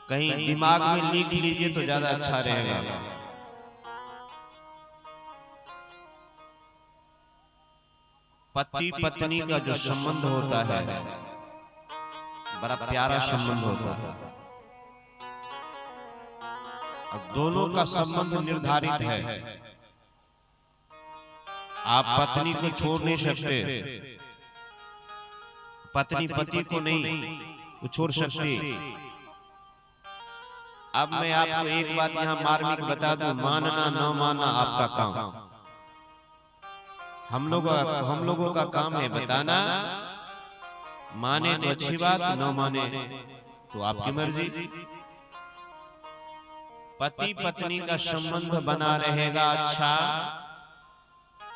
कहीं दिमाग में लिख लीजिए तो ज्यादा अच्छा रहेगा। पति पत्नी का जो संबंध होता है, बड़ा प्यारा संबंध होता है। अब दोनों का संबंध निर्धारित है। आप पत्नी को छोड़ नहीं सकते, पत्नी पति को नहीं। वो छोड़ सकती। अब मैं आपको एक बात यहाँ मार्मिक बता दूं, मानना न मानना आपका काम। हम लोगों का काम है बताना, माने तो अच्छी बात, न माने तो आपकी मर्जी। पति पत्नी का संबंध बना रहेगा अच्छा।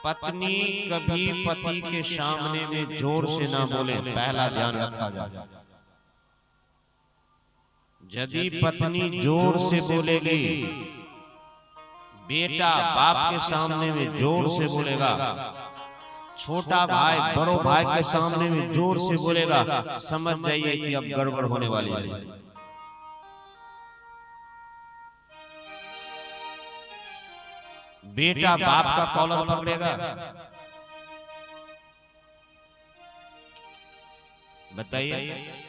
पत्नी कभी पति के सामने में जोर से ना बोले, पहला ध्यान रखा जाए। यदि पत्नी जोर से बोलेगी, बेटा बाप के सामने में जोर से बोलेगा, छोटा भाई बड़ो भाई के सामने में जोर से बोलेगा, समझ जाइए कि अब गड़बड़ होने वाली है। बेटा बाप का कॉलर पकड़ेगा, बताइए।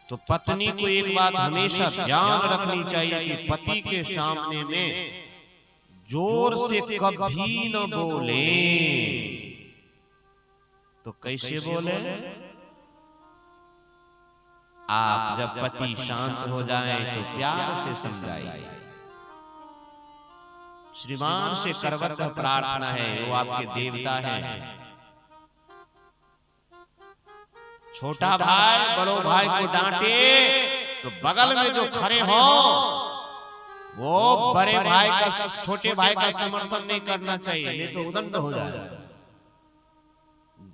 तो पत्नी को एक बात हमेशा ध्यान रखनी चाहिए कि पति के सामने में जोर से कभी न बोले। तो कैसे बोले? आप जब पति शांत हो जाए तो प्यार से समझाइए। श्रीमान से करवत प्रार्थना है, वो आपके देवता हैं। छोटा भाई बड़ो भाई को डांटे तो बगल में जो खड़े हो वो बड़े भाई का छोटे भाई का समर्थन नहीं करना चाहिए, नहीं तो उदंड हो जाएगा।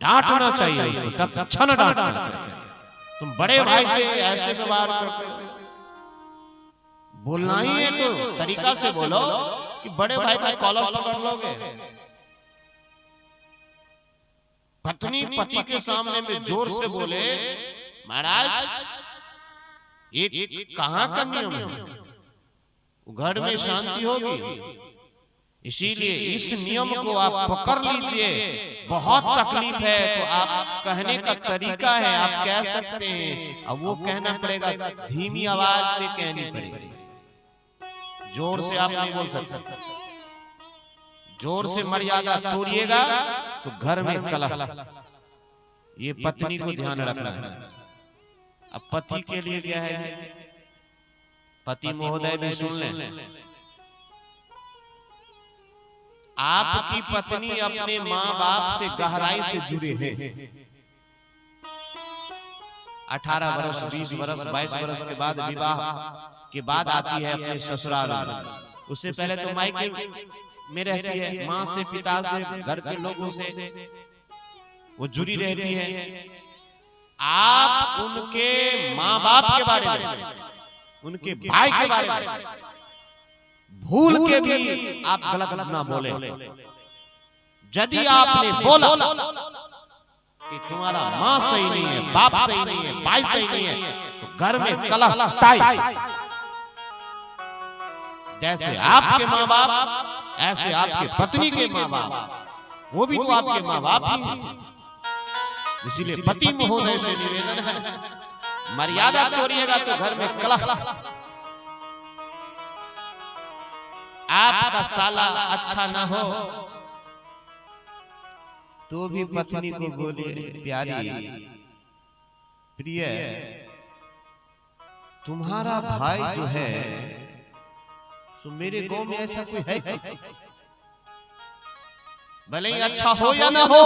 डांटना चाहिए उसको, तब अच्छा न डांटना चाहिए। तुम बड़े भाई से ऐसे व्यवहार करते हो, बोलना ही है तो तरीका से बोलो कि बड़े भाई का कॉलर पकड़ लोगे। पत्नी पति के सामने में जोर से बोले, महाराज ये कहां का नियम है? घर में शांति होगी। इसीलिए इस नियम को आप पकड़ लीजिए। बहुत तकलीफ है तो आप कहने का तरीका है, आप कह सकते हैं। अब वो कहना पड़ेगा, धीमी आवाज में कहनी पड़ेगी, जोर से आप नहीं बोल सकते। जोर से मर्यादा तोड़िएगा तो घर में कलह। ये पत्नी को ध्यान रखना है। अब पति के लिए क्या है? पति महोदय भी सुन लें, आपकी पत्नी अपने माँ बाप से गहराई से जुड़े हैं। 18 वर्ष 20 वर्ष 22 वर्ष के बाद विवाह के बाद आती है अपने ससुराल में। उससे पहले तो मायके में रहती है, माँ से पिता से घर के लोगों से वो जुड़ी रहती है। आप उनके माँ बाप के बारे में, उनके भाई के बारे में भूल के भी आप गलत ना बोले। यदि आपने बोला कि तुम्हारा माँ सही नहीं है, बाप सही नहीं है, भाई सही नहीं है, तो घर में कलह ताई। जैसे आपके माँ बाप ऐसे आपके पत्नी के माँ बाप, वो भी तो आपके माँ बाप ही हैं। इसीलिए पति महोदय से निवेदन है, मर्यादा तोड़िएगा तो घर में कलह। आपका साला अच्छा ना हो तो भी पत्नी को बोले, प्यारी प्रिय, तुम्हारा भाई जो है सो मेरे गांव में ऐसा कोई है? भले ही अच्छा हो या ना हो,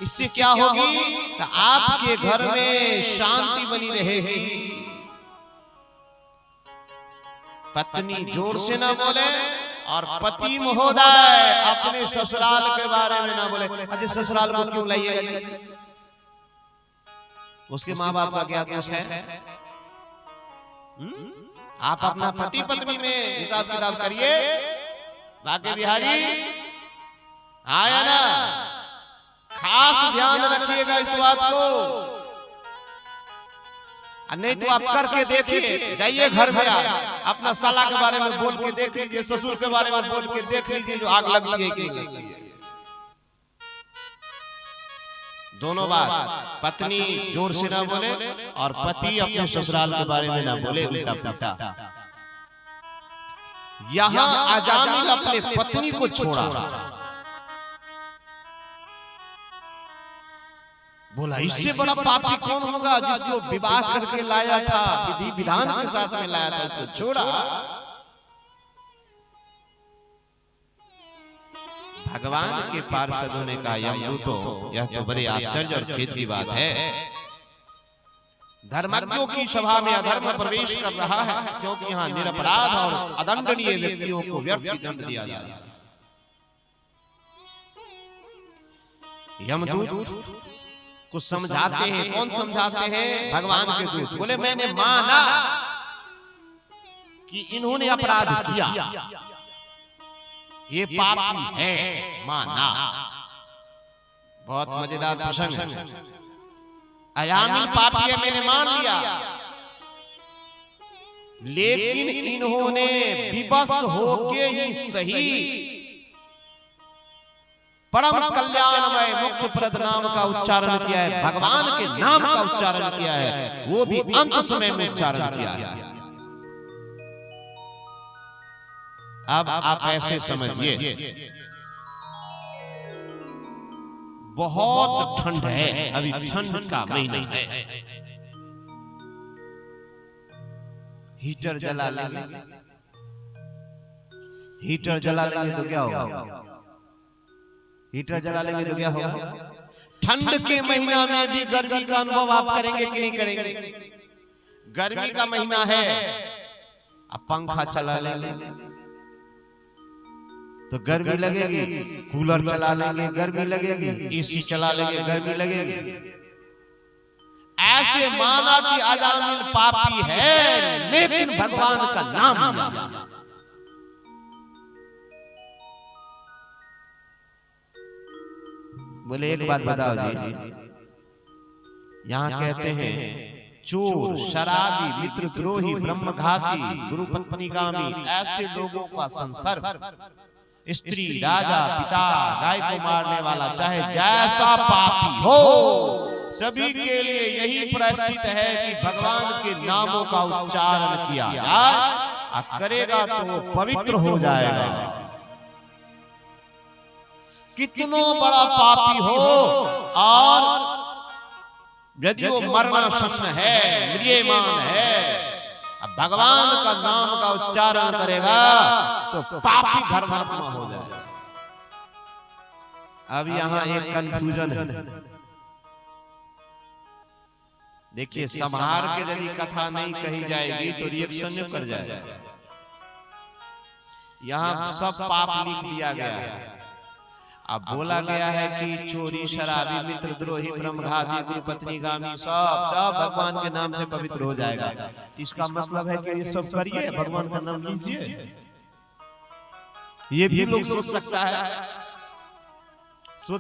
इससे क्या होगी कि आपके घर में शांति बनी रहेगी। पत्नी जोर से ना बोले और पति महोदय अपने ससुराल के बारे में ना बोले। अच्छा, ससुराल को क्यों लाइएगा? उसके माँ बाप का क्या दोष है? आप अपना पति पत्नी में हिसाब किताब करिए। बाकी बिहारी आया ना, खास ध्यान रखिएगा इस बात को। नहीं तो आप करके देखिए, जाइए घर में अपना साला के बारे में बोल के देख लीजिए, ससुर के बारे में बोल के देख लीजिए, जो आग लग लगेगी। दोनों बात, पत्नी जोर से ना बोले और पति अपने ससुराल के बारे में ना बोले उल्टा पुल्टा। यहाँ अजामिल अपने पत्नी को छोड़ा, बोला इससे बड़ा पापी कौन होगा जिसको विवाह करके लाया था, विधि विधान के साथ में लाया था, उसको छोड़ा। भगवान के पार्षदों ने कहा यमदूतो यह तो बड़े आश्चर्य और खेद की बात है, धर्मज्ञों की सभा में अधर्म प्रवेश कर रहा है, क्योंकि यहाँ निरपराध और अदंडनीय व्यक्तियों को व्यर्थ दंड दिया जा रहा है। यमदूत कुछ समझाते हैं, कौन समझाते हैं? भगवान के दूत। बोले मैंने माना कि इन्होंने अपराध किया, ये पापी है, माना। बहुत मजेदार प्रसंग है। अयामी पापी है, मैंने मान लिया, लेकिन इन्होंने विवश होके ही सही परम कल्याणमय मोक्षप्रद नाम का उच्चारण किया है, भगवान के नाम का उच्चारण किया है, वो भी अंत समय में उच्चारण किया है। अब आप ऐसे समझिए, बहुत ठंड है, अभी ठंड का महीना है, हीटर जला लेंगे, हीटर जला लेंगे तो क्या होगा? हीटर जला लेंगे तो क्या होगा? ठंड के महीना में भी गर्मी का अनुभव आप करेंगे कि नहीं करेंगे? गर्मी का महीना है, अब पंखा चला लेंगे तो गर्मी लगेगी, कूलर चला लेंगे गर्मी लगेगी, एसी चला लेंगे गर्मी लगेगी। ऐसे माना कि अजामिल पापी है, लेकिन भगवान का नाम लिया। बोले एक बात बताओ जी, यहाँ कहते हैं चोर, शराबी, मित्रद्रोही, ब्रह्मघाती, गुरु पत्नीगामी, ऐसे लोगों का संसर्ग, स्त्री, राजा, पिता, गाय को मारने वाला, चाहे जैसा पापी हो, सभी के लिए यही प्रायश्चित है कि भगवान के नामों का उच्चारण किया जाए, करेगा तो वो पवित्र हो जाएगा। कितनो बड़ा पापी हो और यदि वो मरना सन्न है, म्रियमाण है, अब भगवान का नाम का उच्चारण करेगा तो पापी धर्मात्मा हो जाएगा। अब यहाँ एक कंफ्यूजन है, देखिए संभार के यदि कथा नहीं कही जाएगी तो रिएक्शन कर जाएगा। यहाँ सब पाप लिख दिया गया है। अब बोला गया है कि चोरी, शराबी, मित्रद्रोही, ब्रह्मघाती, गुरु पत्नीगामी सब भगवान के नाम से पवित्र हो जाएगा। इसका मतलब है कि ये सब करिए, भगवान का नाम लीजिए। ये भी लोग सोच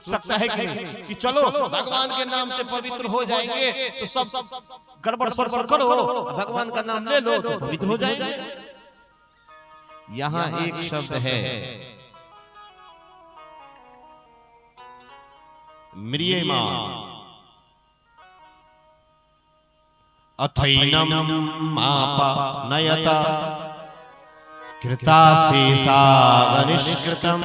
सकता है कि चलो भगवान के नाम से पवित्र हो जाएंगे तो सब गड़बड़ सड़बड़ करो, भगवान का नाम ले लो तो पवित्र हो जाएंगे। यहाँ एक शब्द है म्रियमाण, अथैनम आपानयता कृताशेषावनिष्कृतम्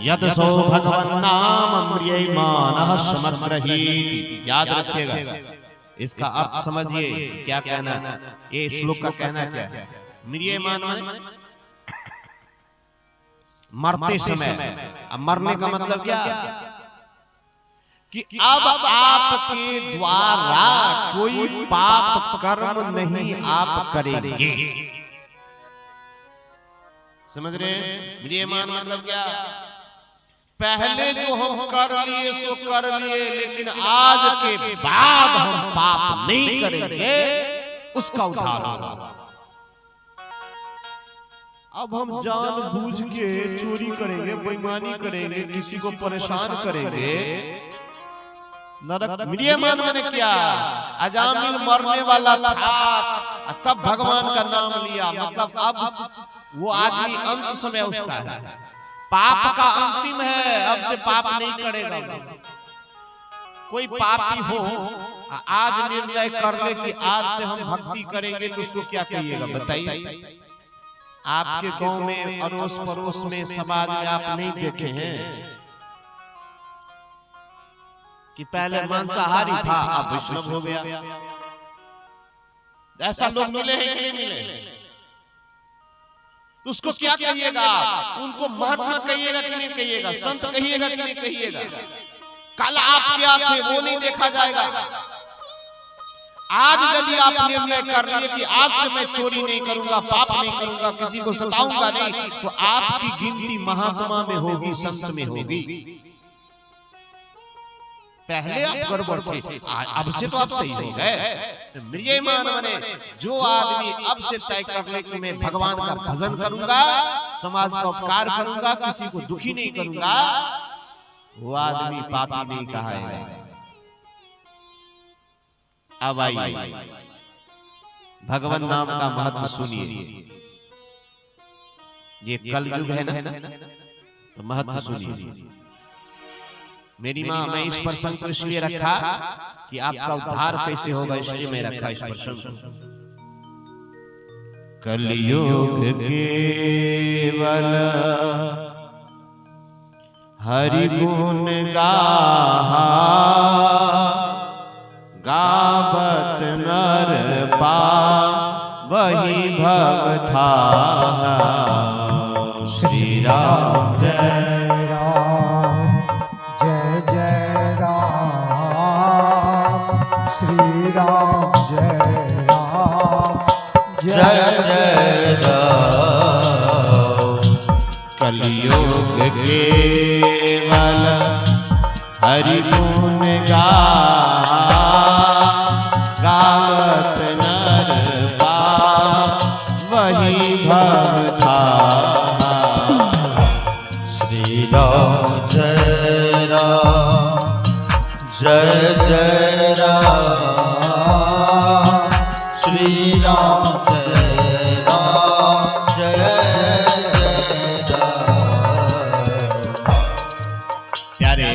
यदसो भगवन्नाम म्रियमाणः समग्रहीति। याद रखिएगा, इसका अर्थ समझिए क्या कहना है, ये श्लोक का कहना क्या है। म्रियमाण मरते समय, अब मरने का मतलब क्या कि अब आपके द्वारा कोई पाप कर्म नहीं आप करेंगे। समझ रहे हैं? म्रियमाण मतलब क्या? पहले जो हम कर लिए सो कर लिए, लेकिन आज के बाद हम पाप नहीं करेंगे, उसका उद्धार होगा। अब हम जानबूझ के चोरी करेंगे, बेईमानी करेंगे, किसी को परेशान करेंगे, नरक। म्रियमाण मैंने क्या? अजामिल मरने वाला था, तब भगवान का नाम लिया, मतलब अब वो आदमी अंत समय उसका है, पाप का अंतिम है, अब से पाप नहीं करेगा। कोई पापी हो आज निर्णय कर ले कि आज से हम भक्ति करेंगे, तो उसको क्या कहिएगा बताइए? आपके गांव में, अड़ोस पड़ोस में, समाज में आप नहीं देखे हैं कि पहले मांसाहारी था अब वैष्णव हो गया। ऐसा लोग मिले हैं कि नहीं मिले? उसको क्या कहिएगा? उनको महात्मा कहिएगा कि नहीं कहिएगा? संत कहिएगा कि नहीं कहिएगा? कल आप क्या थे वो नहीं देखा जाएगा। आज यदि आप निर्णय कर लिए कि आज से मैं चोरी नहीं करूंगा, पाप नहीं करूंगा, किसी को सताऊंगा नहीं, तो आपकी गिनती महात्मा में होगी, संत में होगी। पहले आप गड़बड़ थे, अब से तो आप सही हो गए। ये मान बने, जो आदमी अब से तय कर ले कि मैं भगवान का भजन करूंगा, समाज का उपकार करूंगा, किसी को दुखी नहीं करूंगा, वो आदमी पापी नहीं कहाएगा। अब आइए भगवान नाम का महत्व सुनिए। ये कलयुग है ना, तो महत्व सुनिए। मेरी माँ, मैं इस प्रसंग को इसलिए रखा कि आपका उद्धार कैसे होगा, इसलिए मैं रखा इस प्रसंग। कलयुग केवल हरि गुण गाहा, गावत नर पावहि भवथा। श्री राम जय राम, जय जय राम। श्री राम जय राम, जय जय राम। कलयुग केवल हरि गुण गाहा, गावत नर पावहि भवथा। श्री राम जय राम, जय जय राम। श्री राम जय राम, जय जय राम। प्यारे,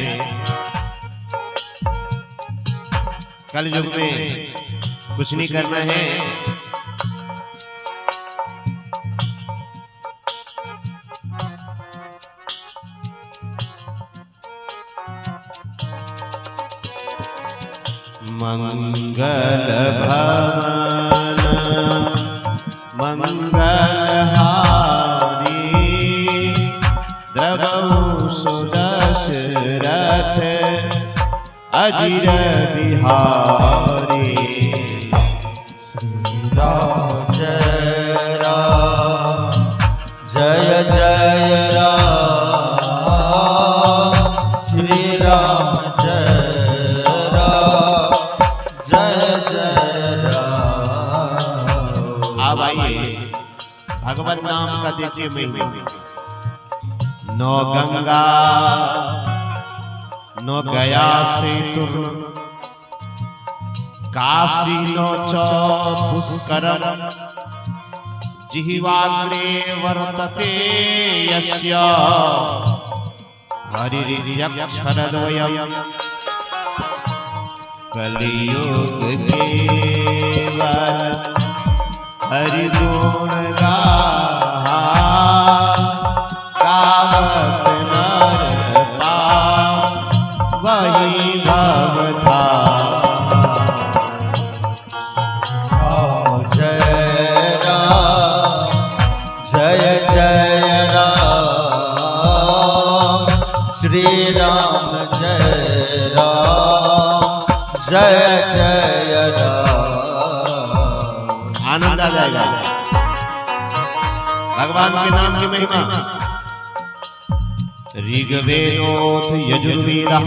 कलयुग में कुछ नहीं करना है, मंगल भवन मंगल हारी, द्रवहु सुदशरथ अजिर बिहारी। राम जय राम, जय जय राम। श्री राम जय राम, जय जय राम। अब आइए भगवत नाम का देखिए महिमा। नौ गंगा नो गया सेतु, काशी नो च पुष्करम, जिह्वाग्रे वर्तते यस्य हरिर्यक्षरद्वयम्। कलियुग केवल हरि गुण गाहा, गावत नर पावहि भवथा। राम जय राम, जय जय राम। श्री राम जय राम, जय जय राम। आनंद आ जाएगा भगवान के नाम की महिमा। ऋग्वेदोथ यजुर्वेदः,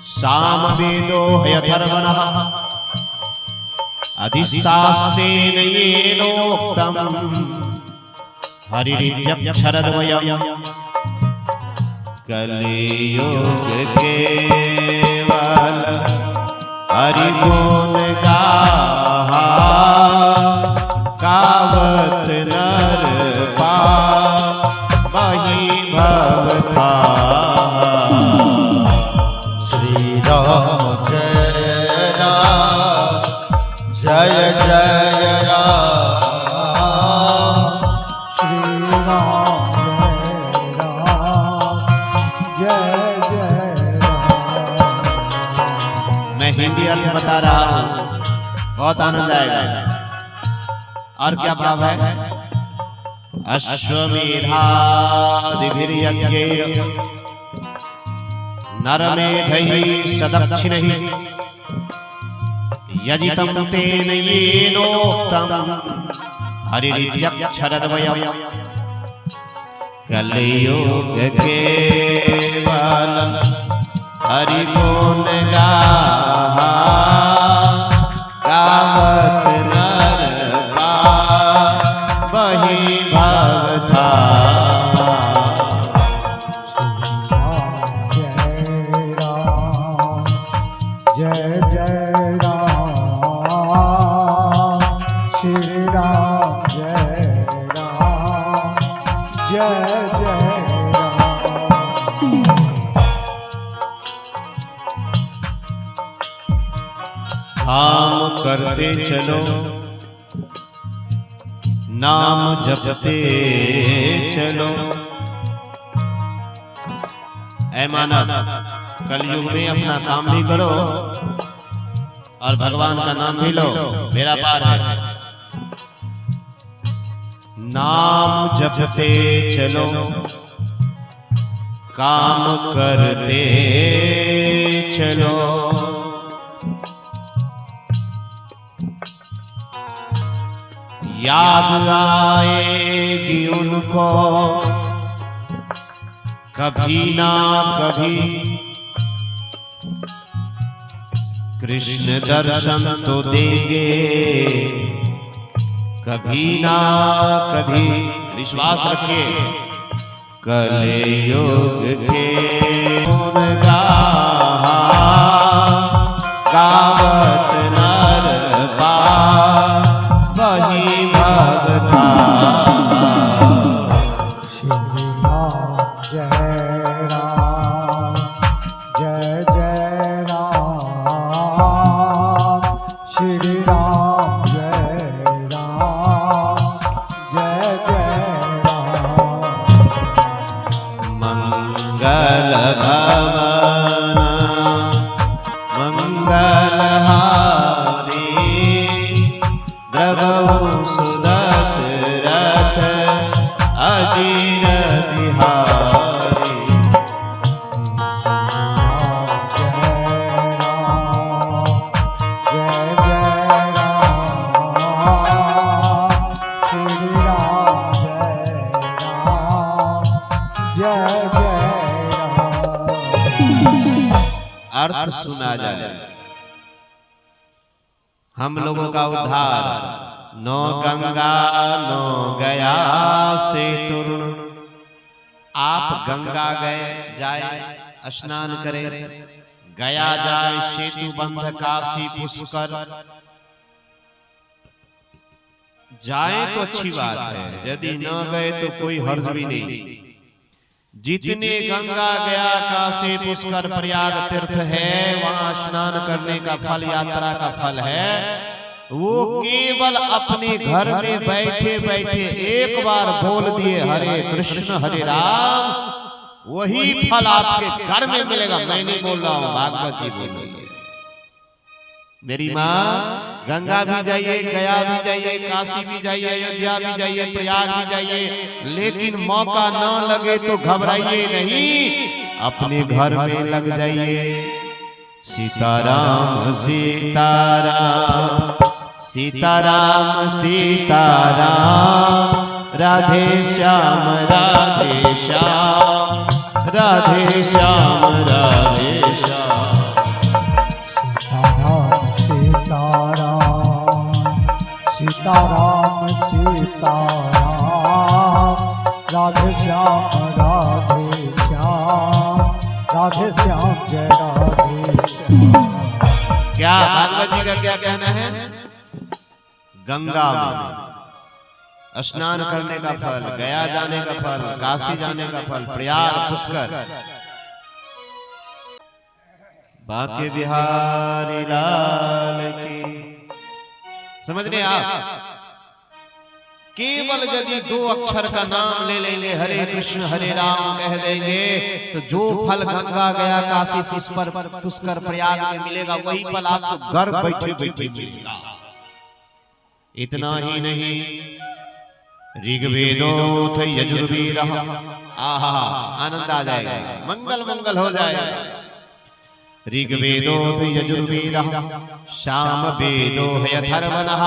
सामवेदो अथर्वणः, अधिष्ठास्तेन येनोक्तम् हरिर्यक्षरद्वयम्। कलियुग केवल हरि गुण गाहा, गावत नर पावहि भवथा। श्री राम जय राम, जय जय राम। श्री राम जय राम, जय जय राम। हिंदी अर्थ बता रहा हूं, बहुत आनंद आएगा। और क्या भाव है? अश्वमेधादिभिर्यज्ञैः नरमेधैः सदक्षिणैः यजितं तेन येनोक्तं हरिरित्यक्षरद्वयम् कलयुग केवल हरि गुण गाहा गावत नर का वही भवता। जय जय राम श्री राम जय राम जय जय काम करते चलो नाम जपते चलो। ऐ मानव, कलयुग में अपना काम भी करो और भगवान का नाम भी लो, मेरा पार है। नाम जपते चलो काम करते चलो। याद आएगी उनको कभी ना कभी, कृष्ण दर्शन तो देंगे कभी ना कभी। विश्वास रखिए, कलयुग के गुण गाहा गावत नर पार वही भगता। श्री राम जय राम जय जय राम श्री राम जय राम जय जय राम। मंगल भवन मंगलहारी द्रवहु सुदशरथ अजीर बिहारी। अर्थ सुना जाए। हम लोगों का उद्धार नो गंगा नो गया से तुरुण। आप गंगा गए जाए स्नान करें, गया जाए सेतु बंध काशी पुष्कर जाए तो अच्छी बात है, यदि न गए तो कोई हर्ज भी नहीं। जितने गंगा गया काशी पुष्कर प्रयाग तीर्थ है, वहां स्नान करने का फल, यात्रा का फल है, वो केवल अपने घर में बैठे बैठे एक बार बोल दिए हरे कृष्ण हरे राम, वही फल आपके घर में मिलेगा। मैं नहीं बोल रहा हूं, भागवत जी बोल रही है। मेरी माँ, गंगा भी जाइए, गया भी जाइए, काशी भी जाइए, अयोध्या भी जाइए, प्रयाग भी जाइए, लेकिन मौका न लगे तो घबराइए नहीं, अपने घर में लग जाइए। सीताराम सीताराम सीताराम सीताराम राधे श्याम राधे श्याम राधे श्याम राधे श्याम। सीताराम सीताराम सीताराम राधे श्याम राधे श्याम जय राधे श्याम। क्या भागवत जी का क्या कहना है? गंगा में स्नान करने का फल, गया जाने का फल, काशी जाने का फल, प्रयाग पुष्कर। बाके बिहारी लाल की। समझ रहे आप? केवल यदि 2 अक्षर का नाम ले लेंगे, हरे कृष्ण हरे राम कह देंगे, तो जो फल गंगा गया काशी पुष्कर प्रयाग में मिलेगा, वही फल आपको घर बैठे बैठे मिलेगा। इतना ही नहीं, ऋग्वेदोथ यजुर्वेद, आहा आनंद आ जाएगा, मंगल मंगल हो जाएगा। ऋग्वेदोथ यजुर्वेद साम वेदो अथर्वणः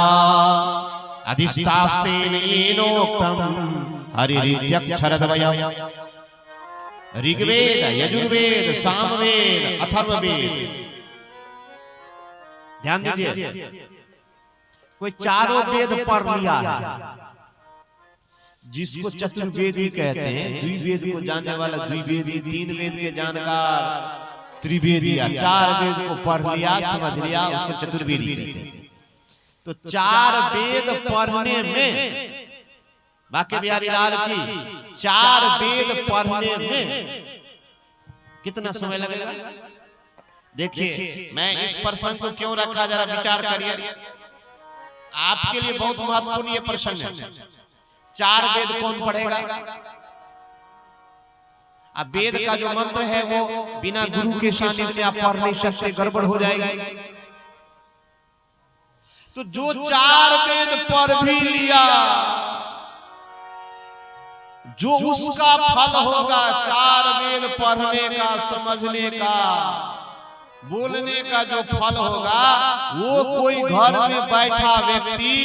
अधिष्ठास्तेन येनोक्तम् हरिरित्यक्षरद्वयम्। ऋग्वेद यजुर्वेद सामवेद अथर्ववेद, ध्यान दीजिए, कोई चारों वेद पढ़ लिया है, जिसको चतुर्वेदी कहते हैं, द्विवेद को जानने वाला द्विवेदी, 3 वेद के जानकार त्रिवेदिया, 4 वेद को पढ़ लिया समझ लिया, उसको चतुर्वेदी कहते हैं। तो 4 वेद पढ़ने में, बांके बिहारी लाल की 4 वेद पढ़ने में कितना समय लगेगा? देखिए, मैं इस प्रश्न को क्यों रखा, जरा विचार करिए, आपके लिए बहुत महत्वपूर्ण ये प्रश्न है। 4 वेद कौन पढ़ेगा? अब वेद का जो मंत्र है वो बिना गुरु के सानिध्य में आप पढ़ नहीं सकते, गड़बड़ हो जाएगी। तो जो 4 वेद पढ़ भी लिया, जो उसका फल होगा 4 वेद पढ़ने का, समझने का, बोलने का जो फल होगा, वो कोई घर में बैठा व्यक्ति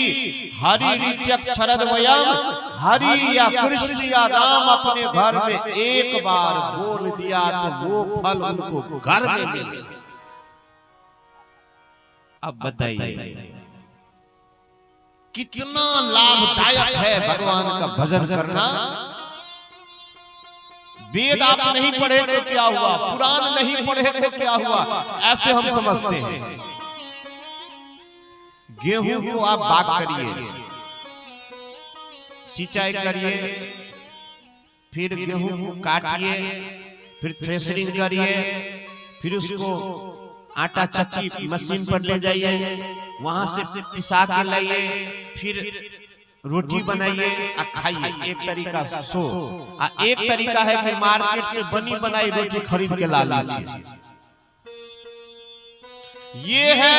हरिरित्यक्षरद्वयम्, हरि या कृष्ण या राम अपने घर में एक बार बोल दिया तो वो फल उनको घर में मिले। अब बताइए कितना लाभदायक है भगवान का भजन करना। वेद आप नहीं पढ़े तो क्या हुआ, पुराण नहीं पढ़े तो क्या हुआ, ऐसे हम समझते हैं। गेहूं को आप बाग करिए, सिंचाई करिए, फिर गेहूं को काटिए, फिर थ्रेशरिंग करिए, फिर उसको आटा चक्की मशीन पर ले जाइए, वहां से पिसा के लाइए, फिर रोटी बनाइए और खाइए। एक तरीका सो, एक तरीका है कि मार्केट से बनी बनाई रोटी खरीद के ला लीजिए। ये है,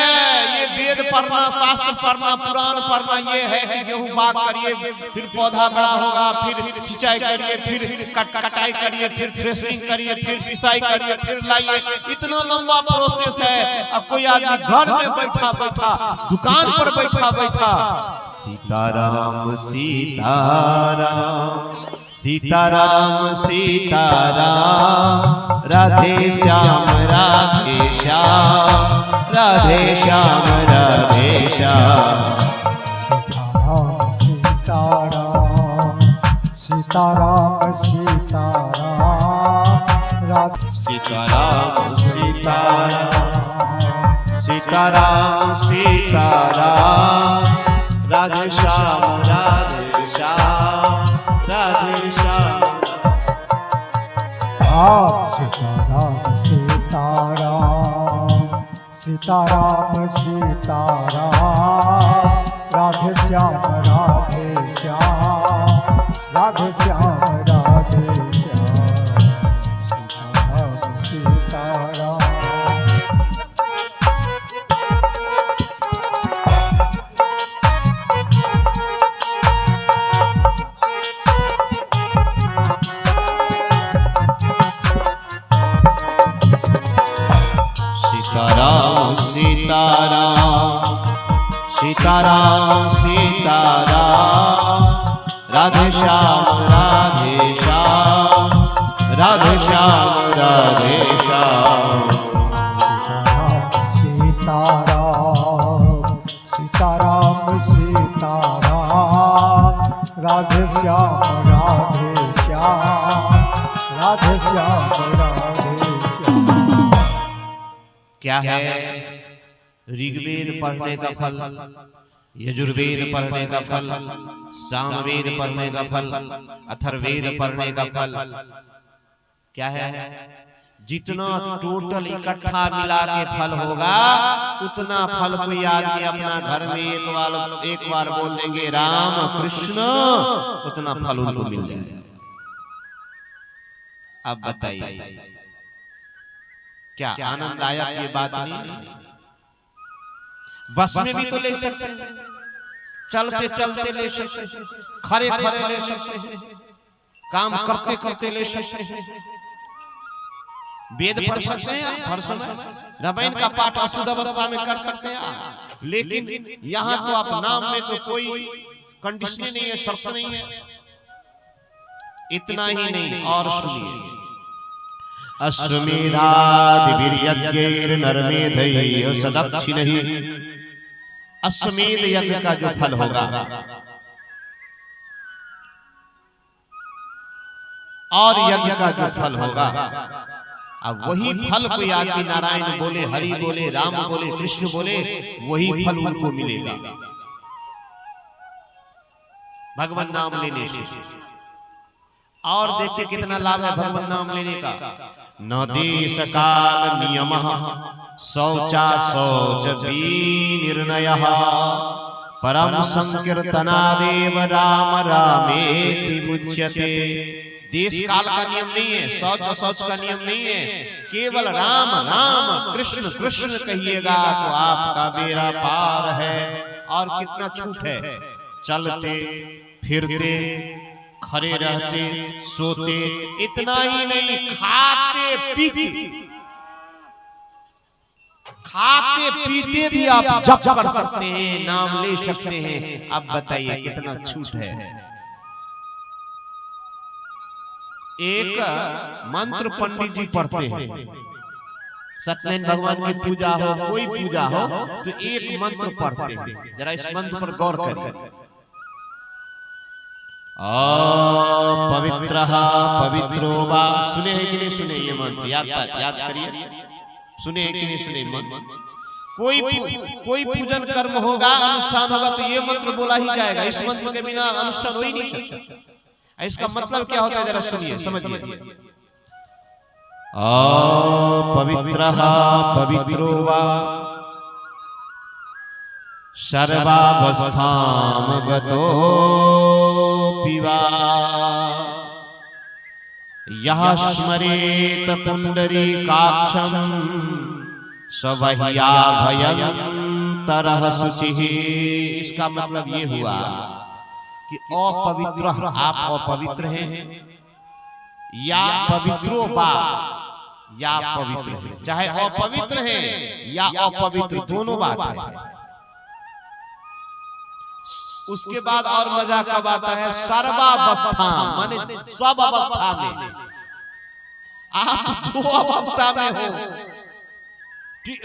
ये वेद पढ़ना, शास्त्र पढ़ना, पुराण पढ़ना, ये है कि गेहूं बाग करिए, फिर पौधा बड़ा होगा, फिर सिंचाई करिए, फिर कटाई करिए, फिर थ्रेसिंग करिए, फिर पिसाई करिए, फिर लाइए। इतना लंबा प्रोसेस है। अब कोई आदमी घर में बैठा बैठा, दुकान पर बैठा बैठा सीताराम सीताराम सीताराम सीताराम, राधे श्याम राधे श्याम, राधे श्याम राधे श्याम। सीताराम सीताराम सीताराम, सीताराम सीताराम सीताराम सीताराम, राधे श्याम राधे श्याम, राधे श्याम। सीताराम सीताराम सीताराम सीताराम, राधे श्याम राधे श्याम, राधे श्याम राधे श्याम। सीताराम सीताराम। सीताराम सीताराम सीताराम सीताराम, राधे श्याम राधे श्याम, राधे श्याम राधे श्याम। सीताराम सीताराम सीताराम, राधे श्याम राधे श्याम, राधे श्याम राधे श्याम। क्या है? ऋग्वेद पढ़ने का फल, यजुर्वेद पढ़ने का फल, सामवेद पढ़ने का फल, अथर्ववेद पढ़ने का फल क्या है? जितना टोटल इकट्ठा मिला के फल होगा उतना फल कोई आदमी अपना घर में एक बार बोल देंगे राम कृष्ण, उतना फल उनको मिल जाएगा। अब बताइए क्या आनंददायक ये बात नहीं? बस में भी तो ले सकते हैं, चलते चलते ले सकते हैं, खड़े खड़े ले सकते हैं, काम करते करते ले सकते हैं, वेद पढ़ सकते हैं हर समय, रामायण का पाठ अशुद्ध अवस्था में कर सकते हैं। लेकिन यहाँ तो आप नाम में तो कोई कंडीशन नहीं है, शर्त नहीं है। इतना ही नहीं, और सुनिए, अश्वमेधादिवीर्यज्ञैर्नरमेधैः सदक्षिणैः, अश्वमेध यज्ञ का जो फल होगा और यज्ञ का जो फल होगा, अब वही फल कोई आदमी नारायण बोले, हरि बोले, राम बोले, कृष्ण बोले, वही फल उनको मिलेगा भगवान नाम लेने से। और देखिए कितना लाभ है भगवान नाम लेने का। न देश काल नियमः शौचा शौच विनिर्णयः, परम संकीर्तनादेव राम रामेति मुच्यते। देश काल का नियम नहीं है, शौच शौच का नियम नहीं है, केवल राम राम कृष्ण कृष्ण कहिएगा तो आपका बेड़ा पार है। और कितना छूट है, चलते फिरते खड़े रहते सोते, इतना ही नहीं, खाते पीते भी आप जप कर सकते हैं, नाम ले सकते हैं। अब बताइए कितना छूट है। एक मंत्र पंडित जी पढ़ते हैं, सत्यनारायण भगवान की पूजा हो, कोई पूजा हो, तो एक मंत्र पढ़ते हैं। जरा इस मंत्र पर गौर करें। पवित्रः पवित्रो वा, सुने हैं कि नहीं सुने ये मंत्र? याद करिए, सुने हैं कि नहीं सुने मंत्र? कोई पूजन कर्म होगा, अनुष्ठान होगा, तो ये मंत्र बोला ही जाएगा। इस मंत्र के बिना अनुष्ठान हो ही नहीं सकता। इसका मतलब क्या होता है, जरा सुनिए समझिए। पवित्रः पवित्रो वा सर्वावस्थां गतोऽपि वा, यः स्मरेत पुंडरीकाक्षं स वह्याभयंतरः शुचिः। इसका मतलब ये हुआ कि अपवित्र, आप अपवित्र हैं, या पवित्रो बा, या पवित्र है, चाहे अपवित्र है या अपवित्र, दोनों बात है। उसके बाद और मजा कब आता है, सर्वावस्था माने सब अवस्था में, आप जो अवस्था में हो,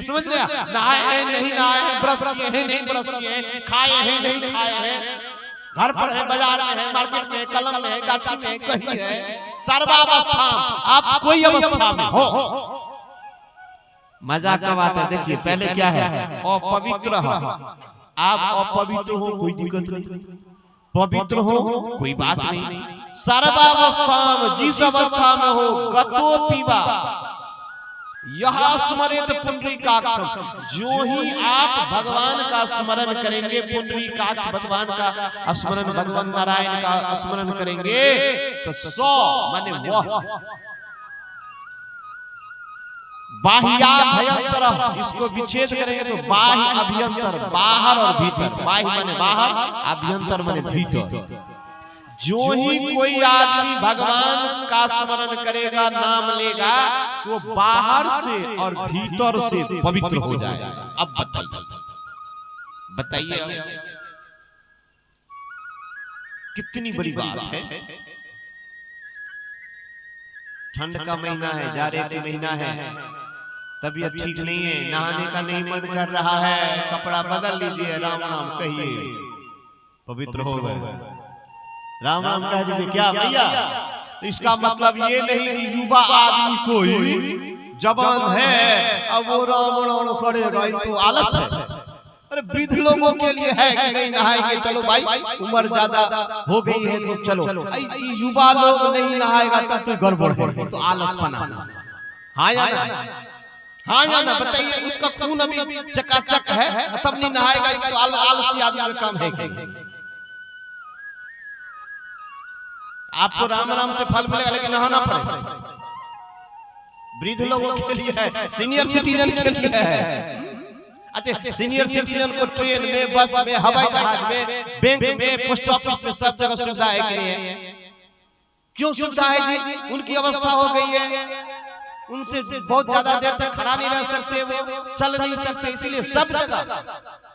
समझ रहे हैं? नहाए हैं नहीं नहाए हैं, ब्रश किए हैं नहीं ब्रश किए हैं, खाए हैं नहीं खाए हैं, घर पर है, बाजार में है, मार्केट में है, कलम में है, गाछी में है, कहीं है, सर्वावस्था आप कोई अवस्था में हो। मजा कब आता है, देखिए पहले क्या है, अपवित्र हो, आप अपवित्र हो कोई दिक्कत नहीं, पवित्र हो कोई बात नहीं। सर्वावस्था में, जिस अवस्था में हो, गतोऽपि वा यह स्मरेत पुंडरीकाक्षं, जो ही आप भगवान का स्मरण करेंगे, पुंडरीकाक्ष भगवान का स्मरण, भगवान नारायण का स्मरण करेंगे, तो सो माने वह बाह्याभ्यंतर, इसको विच्छेद करेंगे तो बाह्य अभ्यंतर, बाहर और भीतर, बाह्य माने बाहर, अभ्यंतर माने भीतर। जो ही कोई आदमी भगवान का स्मरण करेगा, नाम लेगा, तो बाहर से और भीतर से पवित्र हो जाएगा। अब बताइए कितनी बड़ी बात है। ठंड का महीना है, जाड़े का महीना है, तबीयत ठीक नहीं है, नहाने का नहीं मन कर रहा है, कपड़ा बदल लीजिए, राम नाम कहिए, पवित्र हो गए। राम नाम कह दीजिए, क्या भैया? इसका मतलब ये नहीं कि युवा आदमी कोई जवान है अब वो राम राम करेगा, तो आलस है। अरे वृद्ध लोगों के लिए है कि नहीं नहाएंगे, चलो भाई उम्र ज्यादा हो गई है तो चलो। युवा लोग नहीं नहाएगा तब तो गड़बड़ है, तो आलस बना। हाँ या ना? हाँ या ना बताइए। उसका खून अभी चकाचक है, तब नहीं नहाएगा, तो आलसी आदमी का काम है क्या? आपको राम राम से फल मिलेगा, लेकिन नहाना पड़ेगा। वृद्ध लोगों के लिए है, सीनियर सिटीजन के लिए है। अच्छा, सीनियर सिटीजन को ट्रेन में, बस में, हवाई जहाज में, बैंक में, पोस्ट ऑफिस में सब जगह सुविधा है कि नहीं है? क्यों सुविधा है जी? उनकी अवस्था हो गई है, उनसे बहुत ज्यादा देर तक खड़ा नहीं रह सकते, वो चल नहीं सकते, इसीलिए सब जगह।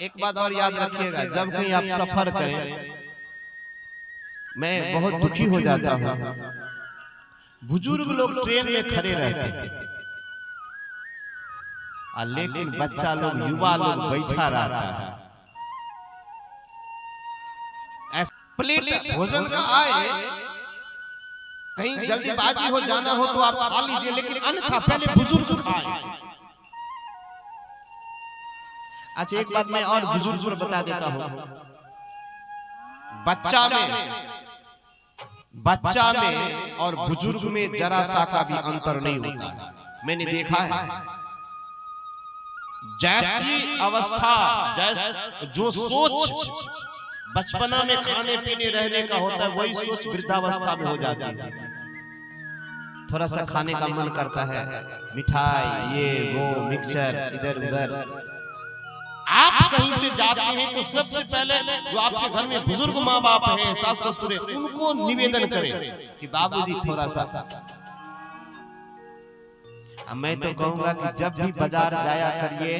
एक बात और याद रखिएगा, जब कहीं आप सफर करें, मैं बहुत दुखी हो जाता हूँ, बुजुर्ग लोग ट्रेन में खड़े रहते हैं, लेकिन बच्चा लोग, युवा लोग बैठा रहता है। प्लेट भोजन का आए, कहीं जल्दीबाजी हो जाना हो तो आप खा लीजिए, लेकिन अन्यथा पहले बुजुर्ग खाएं। अच्छा, एक बात मैं और बुजुर्ग को बता देता हूँ। बच्चा में और बुजुर्ग में जरा सा का भी अंतर नहीं होता है। मैंने देखा है, जैसी अवस्था, जो सोच बचपना में खाने पीने रहने का होता है, वही सोच वृद्धावस्था में हो जाती है। थोड़ा सा खाने का मन करता है, मिठाई, ये वो, मिक्सचर, इधर उधर। आप कहीं से जाते हैं तो सबसे पहले जो आपके घर में बुजुर्ग माँ बाप हैं, सास ससुर, उनको निवेदन करें कि बाबूजी थोड़ा सा। मैं तो कहूंगा कि जब भी बाजार जाया करिए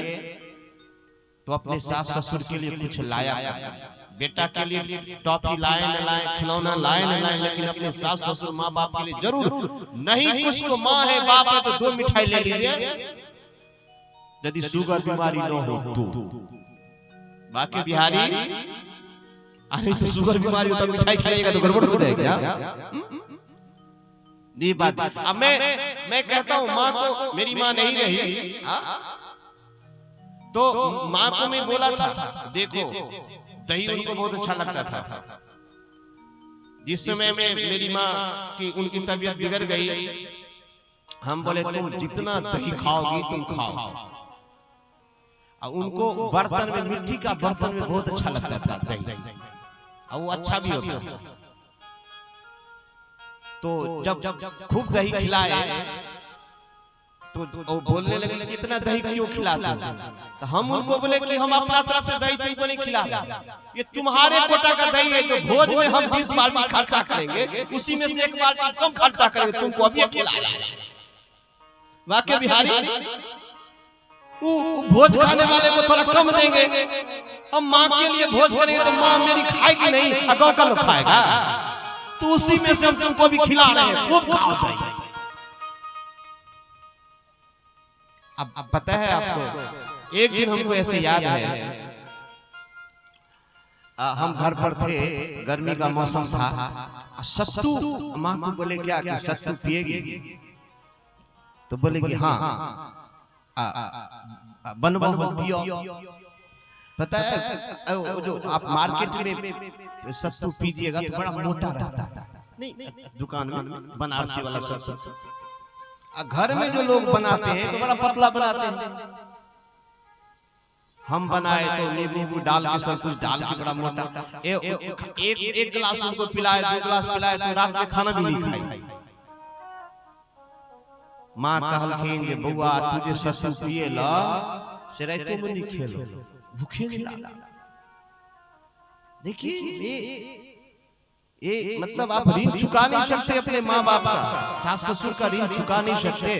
तो अपने सास ससुर के लिए कुछ लाया करिए। बेटा के लिए टॉफी लाए न लाए, खिलौना लाए न लाए, लेकिन अपने सास ससुर माँ बाप के लिए जरूर। नहीं कुछ तो माँ है, बाप है, तो 2 मिठाई ले लीजिए, यदि शुगर बीमारी न हो तो। बाकी बिहारी, अरे तो शुगर बीमारी हो तो मिठाई खाइएगा तो गड़बड़ हो जाएगा। ये बात। अब मैं कहता हूँ, माँ को, मेरी माँ नहीं रही, तो माँ को मैं बोला था, देखो दही उनको बहुत अच्छा लगता था। जिस समय में मेरी माँ की, उनकी तबीयत बिगड़ गई, हम बोले तुम जितना दही खाओगी तुम खाओ। उनको बर्तन में, मिट्टी का बर्तन में बहुत अच्छा लगता था दही, और वो अच्छा भी होता था। तो जब खूब दही खिलाए तो वो बोलने लगे कितना दही क्यों खिलाते हो? तो हम उनको बोले कि हम अपना तरफ से दही तुमको नहीं खिला, ये तुम्हारे कोटा का दही है, तो भोज में हम 20 बाल्टी खर्चा करेंगे, उसी में से 1 बाल्टी कम खर्चा करेंगे, तुमको अभी खिला। वाकई बिहारी, भोज खाने वाले को थोड़ा कम देंगे, हम माँ के लिए भोज करेंगे तो माँ मेरी खाएगी नहीं, गाँव का लोग खाएगा, तो उसी में से हम तुमको भी खिला रहे हैं, खूब खाओ दही। अब पता है आपको, एक दिन हमको ऐसे याद है, हम घर पर थे, गर्मी का मौसम था, सत्तू, माँ को बोले क्या कि सत्तू पिएगी? तो बोले कि हाँ, बनवा पियो। पता है जो आप मार्केट में सत्तू पीजिएगा तो बड़ा मोटा रहता है, नहीं दुकान में बनारसी वाला सत्तू, घर में जो लोग बनाते हैं तो बड़ा पतला बनाते हैं। हम बनाए तो नींबू डाल के, सब कुछ डाल के बड़ा मोटा। एक गिलास उनको पिलाए, 2 गिलास पिलाए, तो रात में खाना भी नहीं खाई। माँ कहलखिन कि बउआ तुझे सत्तू पिए ला से रातों में नहीं खेलो, भूखे नहीं ला। देखिए ये मतलब आप ऋण चुका नहीं सकते अपने माँ बाप का, सास ससुर का ऋण चुका नहीं सकते,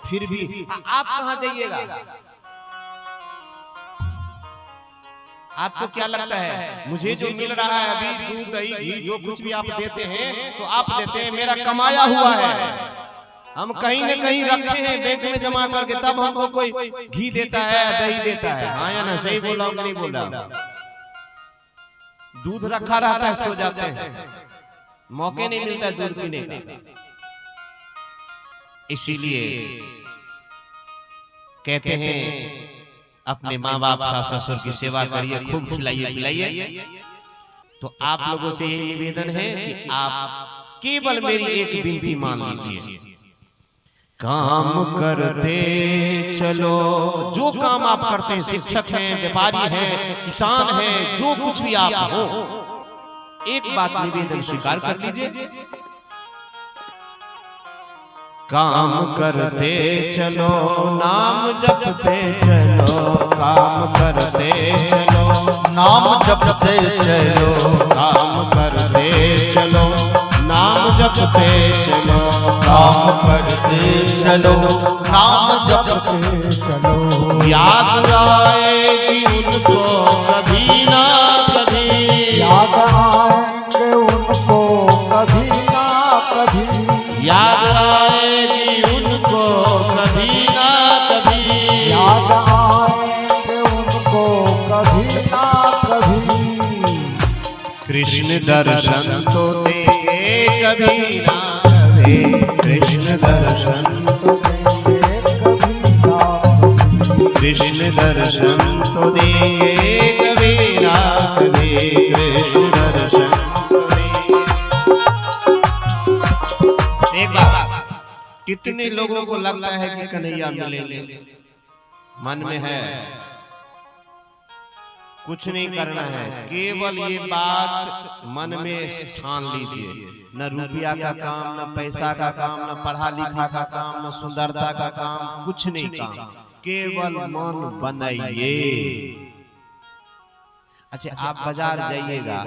फिर भी आप कहाँ जाइएगा? आपको क्या लगता है मुझे जो मिल रहा है अभी, दूध दही घी जो कुछ भी आप देते हैं तो आप देते हैं, मेरा कमाया हुआ है, हम कहीं न कहीं रखे हैं बैंक में जमा करके, तब हमको कोई घी देता है, दही देता है। हाँ या ना? सही बोल रहा हूँ कि नहीं बोल रहा? दूध रखा रहता है, सो जाते हैं, मौके नहीं मिलता है दूध पीने का। इसीलिए कहते हैं अपने माँ बाप सास ससुर की सेवा करिए, खूब खिलाइए पिलाइए। तो आप लोगों से यही निवेदन है कि आप केवल मेरी एक विनती मान लीजिए काम करते चलो। जो काम आप करते हैं, शिक्षक हैं, व्यापारी हैं, किसान हैं, जो कुछ भी आप हो, एक बात निवेदन स्वीकार कर लीजिए, काम करते चलो, नाम जपते चलो, काम करते चलो, नाम जपते चलो, काम करते चलो, नाम जपते चलो, काम करते चलो, नाम जपते चलो। याद आएगी उनको कभी ना कभी, याद आएंगे उनको कभी ना कभी, याद आएगी उनको कभी ना कभी, याद आएंगे उनको कभी ना कभी। कृष्ण दर्शन तो देंगे कभी ना कभी, कृष्ण दर्शन तो देंगे कभी ना कभी, कृष्ण दर्शन तो देंगे कभी ना कभी, कृष्ण दर्शन तो देंगे। एक बात, कितने लोगों को लगता है कि कन्हैया मिलेंगे, मन में है, कुछ नहीं करना है, केवल ये बात मन में ठान लीजिए। न रुपया का काम, न पैसा का काम, न पढ़ा लिखा का काम, न सुंदरता का काम, कुछ नहीं काम, केवल मन बनाइए। अच्छा, आप बाजार जाइएगा,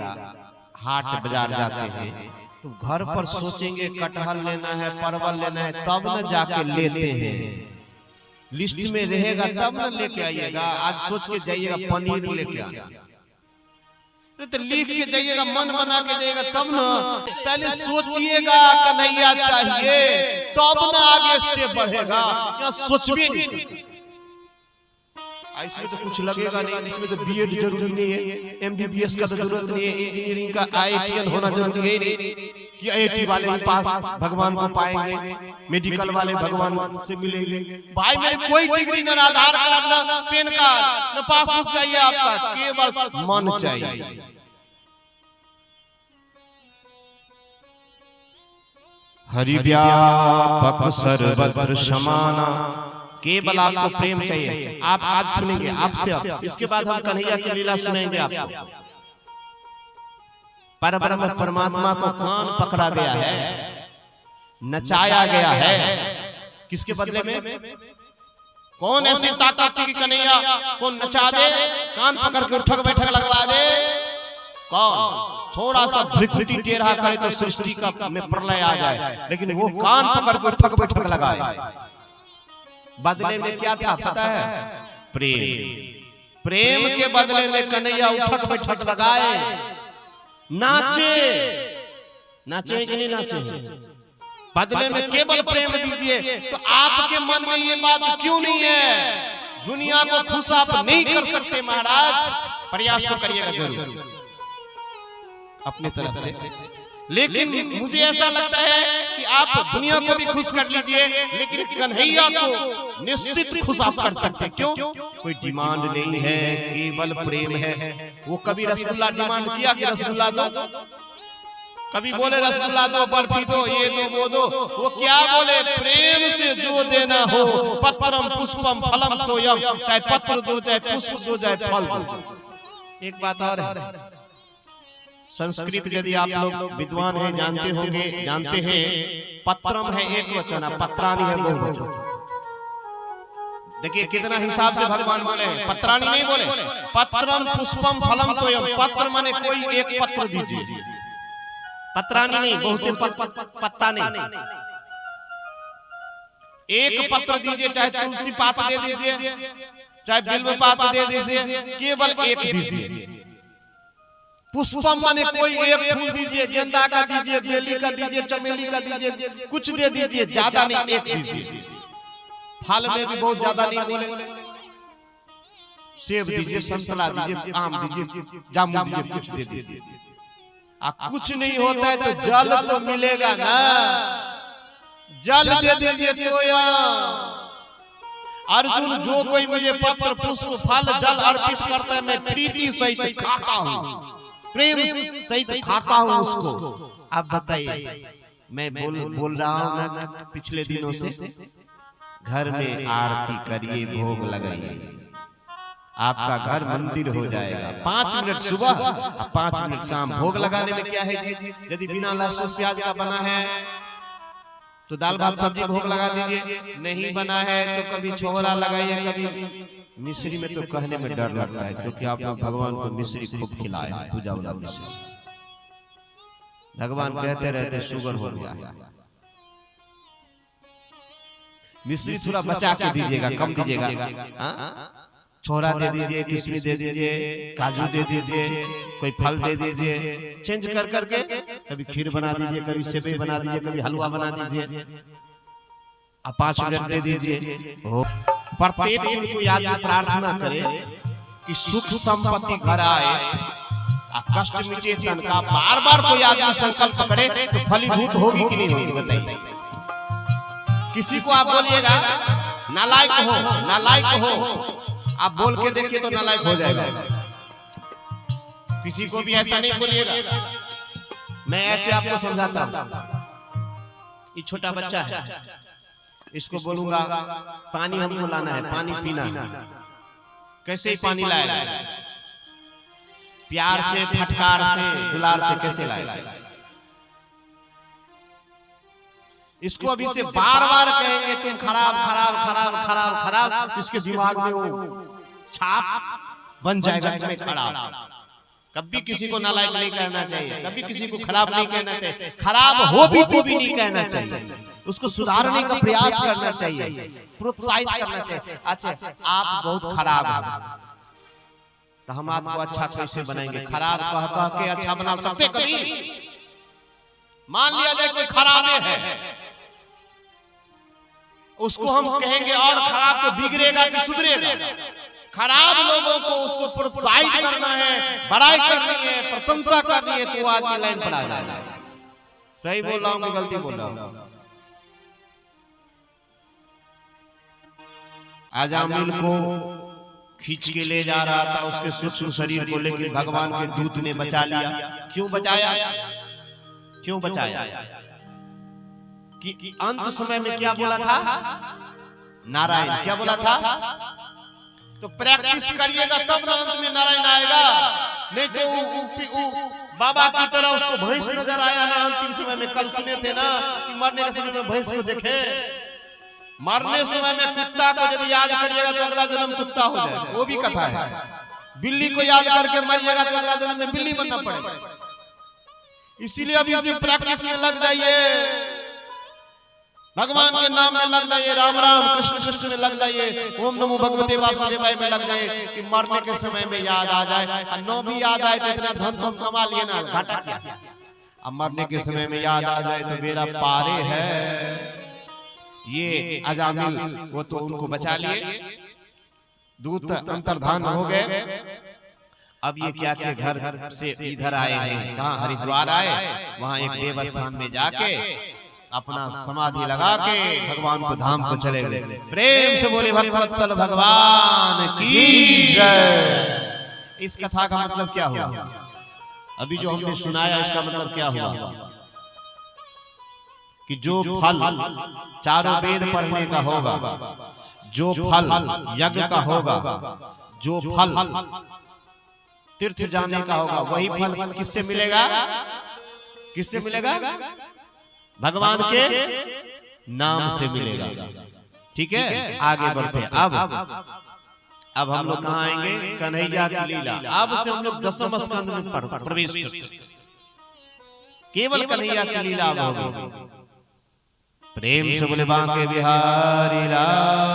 हाट बाजार जाते हैं तो घर पर सोचेंगे कटहल लेना है, परवल लेना है, तब न जाके लेते हैं। लिस्ट में रहेगा तब न लेके आइएगा। आज सोच के जाइएगा पनीर लेके आना, तो लिख के जाइएगा, मन बना के जाइएगा तब न। पहले सोचिएगा कन्हैया चाहिए, तब न आगे स्टेप बढ़ेगा। या सोचबे नहीं, इसमें तो कुछ लगेगा नहीं, इसमें तो बीएड जरूरी नहीं है, एमबीबीएस का तो जरूरत नहीं है, इंजीनियरिंग का आईआईटीएन होना जरूरी है नहीं कि आईआईटी वाले ही पास भगवान को पाएंगे, मेडिकल वाले भगवान से मिलेंगे। भाई मेरे कोई डिग्री ना, आधार कार्ड ना, पैन कार्ड ना, पासबुक चाहिए आपका, केवल मन चाहिए। हरि व्यापक सर्वत्र समाना, केवल आपको प्रेम चाहिए। आप आज सुनेंगे आपसे, इसके बाद हम कन्हैया की लीला सुनेंगे आपको। परब्रह्म परमात्मा को कान पकड़ा गया है, नचाया गया है, किसके बदले में? कौन ऐसी ताकत की कन्हैया को नचा दे, कान पकड़ के उठक बैठक लगवा दे? कौन? थोड़ा सा भ्रिकुटी टेढ़ा करे तो सृष्टि का में प्रलय आ जाए, लेकिन वो कान पकड़ के उठक बैठक लगाए। बदले में क्या था पता है? प्रेम। प्रेम के बदले में कन्हैया उठक बैठक लगाए, नाचे। नाचे कि नहीं नाचे? बदले में केवल प्रेम दीजिए। तो आपके मन में ये बात क्यों नहीं है? दुनिया को खुश आप नहीं कर सकते महाराज, प्रयास तो करिएगा जरूर अपने तरफ से। लेकिन मुझे ऐसा लगता है कि आप दुनिया को भी खुश कर लीजिए, लेकिन कन्हैया को निश्चित खुश आप कर सकते। क्यों? कोई डिमांड नहीं है, केवल प्रेम है। वो कभी रसगुल्ला डिमांड किया कि रसगुल्ला दो, कभी बोले रसगुल्ला दो, बर्फी दो, ये दो, वो दो। वो क्या बोले? प्रेम से जो देना हो, पत्रम पुष्पम फलम तोयम, चाहे पत्र दो, चाहे पुष्प दो, चाहे फल दो। एक बात और है, संस्कृत यदि आप लोग विद्वान हैं जानते होंगे, जानते हैं, पत्रम है एक वचन, पत्राणी है बहुवचन। देखिए कितना हिसाब से भगवान बोले हैं, पत्राणी नहीं बोले। पत्रम पुष्पम फलम तोयम, पत्र माने कोई एक पत्र दीजिए, पत्राणी नहीं, बहुत पत्ता नहीं, एक पत्र दीजिए, चाहे तुलसी पात दे दीजिए, चाहे बिल्व पात दे दीजिए, केवल एक दीजिए। पुष्पम माने कोई एक फूल दीजिए, गेंदा का दीजिए, बेली का दीजिए, चमेली का दीजिए, कुछ दे दीजिए, ज्यादा नहीं, एक दीजिए। फल में भी बहुत ज्यादा नहीं बोले, सेब दीजिए, संतरा दीजिए, आम दीजिए, जामुन दीजिए, कुछ दे दीजिए। कुछ नहीं होता है तो जल तो मिलेगा ना, जल दे दीजिए। तो अर्जुन जो कोई मुझे पत्र पुष्प फल जल अर्पित करता है, मैं प्रीति सहित खाता हूँ, प्रेम सहित खाता हूँ उसको। आप बताइए मैं बोल रहा हूं ना पिछले दिनों से, घर में आरती करिए, भोग लगाइए, आपका घर मंदिर हो जाएगा। 5 मिनट सुबह और 5 मिनट शाम। भोग लगाने में क्या है जी, यदि बिना लहसुन प्याज का बना है तो दाल भात सब्जी भोग लगा दीजिए, नहीं बना है तो कभी छोला लगाइए, कभी मिश्री में तो कहने में डर लगता है, क्योंकि आपने भगवान को मिश्री खूब खिलाया है, पूजा वाला मिश्री। भगवान कहते रहते शुगर हो गया, मिश्री थोड़ा बचा के दीजिएगा, कम दीजिएगा। छोरा दे दीजिए, किशमिश दे दीजिए, काजू दे दीजिए, कोई फल दे दीजिए, चेंज कर करके कभी खीर बना दीजिए, कभी सेवई बना दीजिए, कभी हलवा बना दीजिए, आप 5 मिनट दे दीजिए। प्रत्येक दिन को याद प्रार्थना करे कि सुख संपत्ति घर आए, कष्ट मिटे तन का। बार बार कोई आदमी संकल्प करे तो फलीभूत होगी कि नहीं होगी, बताइए। किसी को आप बोलिएगा नालायक हो, नालायक हो, आप बोल के देखिए तो नालायक हो जाएगा। किसी को भी ऐसा नहीं बोलिएगा। मैं ऐसे आपको समझाता हूं, ये छोटा बच्चा है, इसको बोलूंगा पानी हमको लाना है, पानी पीना है, कैसे ही पानी लाएगा? प्यार से, फटकार से, दुलार से कैसे लाएगा? इसको अभी से बार बार कहेंगे तुम खराब खराब खराब खराब खराब, इसके दिमाग में वो छाप बन जाएगा तुम्हें खराब। कभी किसी को नालायक नहीं कहना चाहिए, कभी किसी को खराब नहीं कहना चाहिए, खराब हो भी तो भी नहीं कहना चाहिए, उसको सुधारने का प्रयास करना चाहिए, प्रोत्साहित करना चाहिए। अच्छा आप बहुत खराब हैं तो हम आपको अच्छा कैसे बनाएंगे? खराब कह कह के अच्छा बना सकते कभी? मान लिया जाए कोई खराब है, उसको हम कहेंगे और खराब तो बिगड़ेगा कि सुधरेगा? खराब लोगों को उसको प्रोत्साहित करना है, बड़ाई करनी है, प्रशंसा करनी है, तो वो आदमी लाइन पर आ जाएगा। सही बोल रहा हूं कि गलती बोल रहा हूं? अजामिल को खींच के ले जा रहा था, उसके सूक्ष्म शरीर को, लेकिन भगवान के दूत ने बचा लिया। क्यों बचाया? क्यों बचाया? कि अंत समय में क्या बोला था नारायण? क्या बोला था? तो प्रैक्टिस करिएगा तब ना अंत में नारायण आएगा, नहीं तो बाबा की तरह उसको भैंस नजर आया ना अंतिम समय में। कल सुने थे ना कि मरने के समय में भैंस को देखे, मरने समय में कुत्ता को यदि याद करिएगा तो अगला जन्म कुत्ता हो जाएगा, वो भी कथा है। बिल्ली को याद करके मरिएगा तो अगला जन्म में बिल्ली बनना पड़ेगा। इसीलिए अभी इसी प्रैक्टिस में लग जाइए, भगवान के नाम में लग जाइए, राम राम कृष्ण कृष्ण में लग जाइए, ओम नमो भगवते वासुदेवाय में लग जाइए, कि मरने के समय में याद आ जाए। नो भी याद आए तो इतना धन तुम कमा लिए ना, घाटा क्या? अब मरने के समय में याद आ जाए तो मेरा पारे है। ये अजामिल वो तो उनको बचा लिए, दूत अंतर्धान हो गए। अब ये क्या के घर से इधर आए हैं, कहाँ? हरिद्वार आए, वहां एक देवस्थान में जाके अपना समाधि लगा के भगवान को धाम को चले गए। प्रेम से बोले भक्तवत्सल भगवान की जय। इस कथा का मतलब क्या हुआ? अभी जो हमने सुनाया इसका मतलब क्या हुआ? कि जो फल चारों वेद पढ़ने का होगा, जो फल यज्ञ का होगा, जो फल तीर्थ जाने का होगा, वही फल किससे मिलेगा? किससे मिलेगा? भगवान के नाम से मिलेगा। ठीक है, आगे बढ़ते हैं। अब हम लोग कहाँ आएंगे? कन्हैया की लीला। अब से हम लोग 10वें स्कंद में प्रवेश करते, केवल कन्हैया की लीला होगी। प्रेम से बोले बांके बिहारी लाल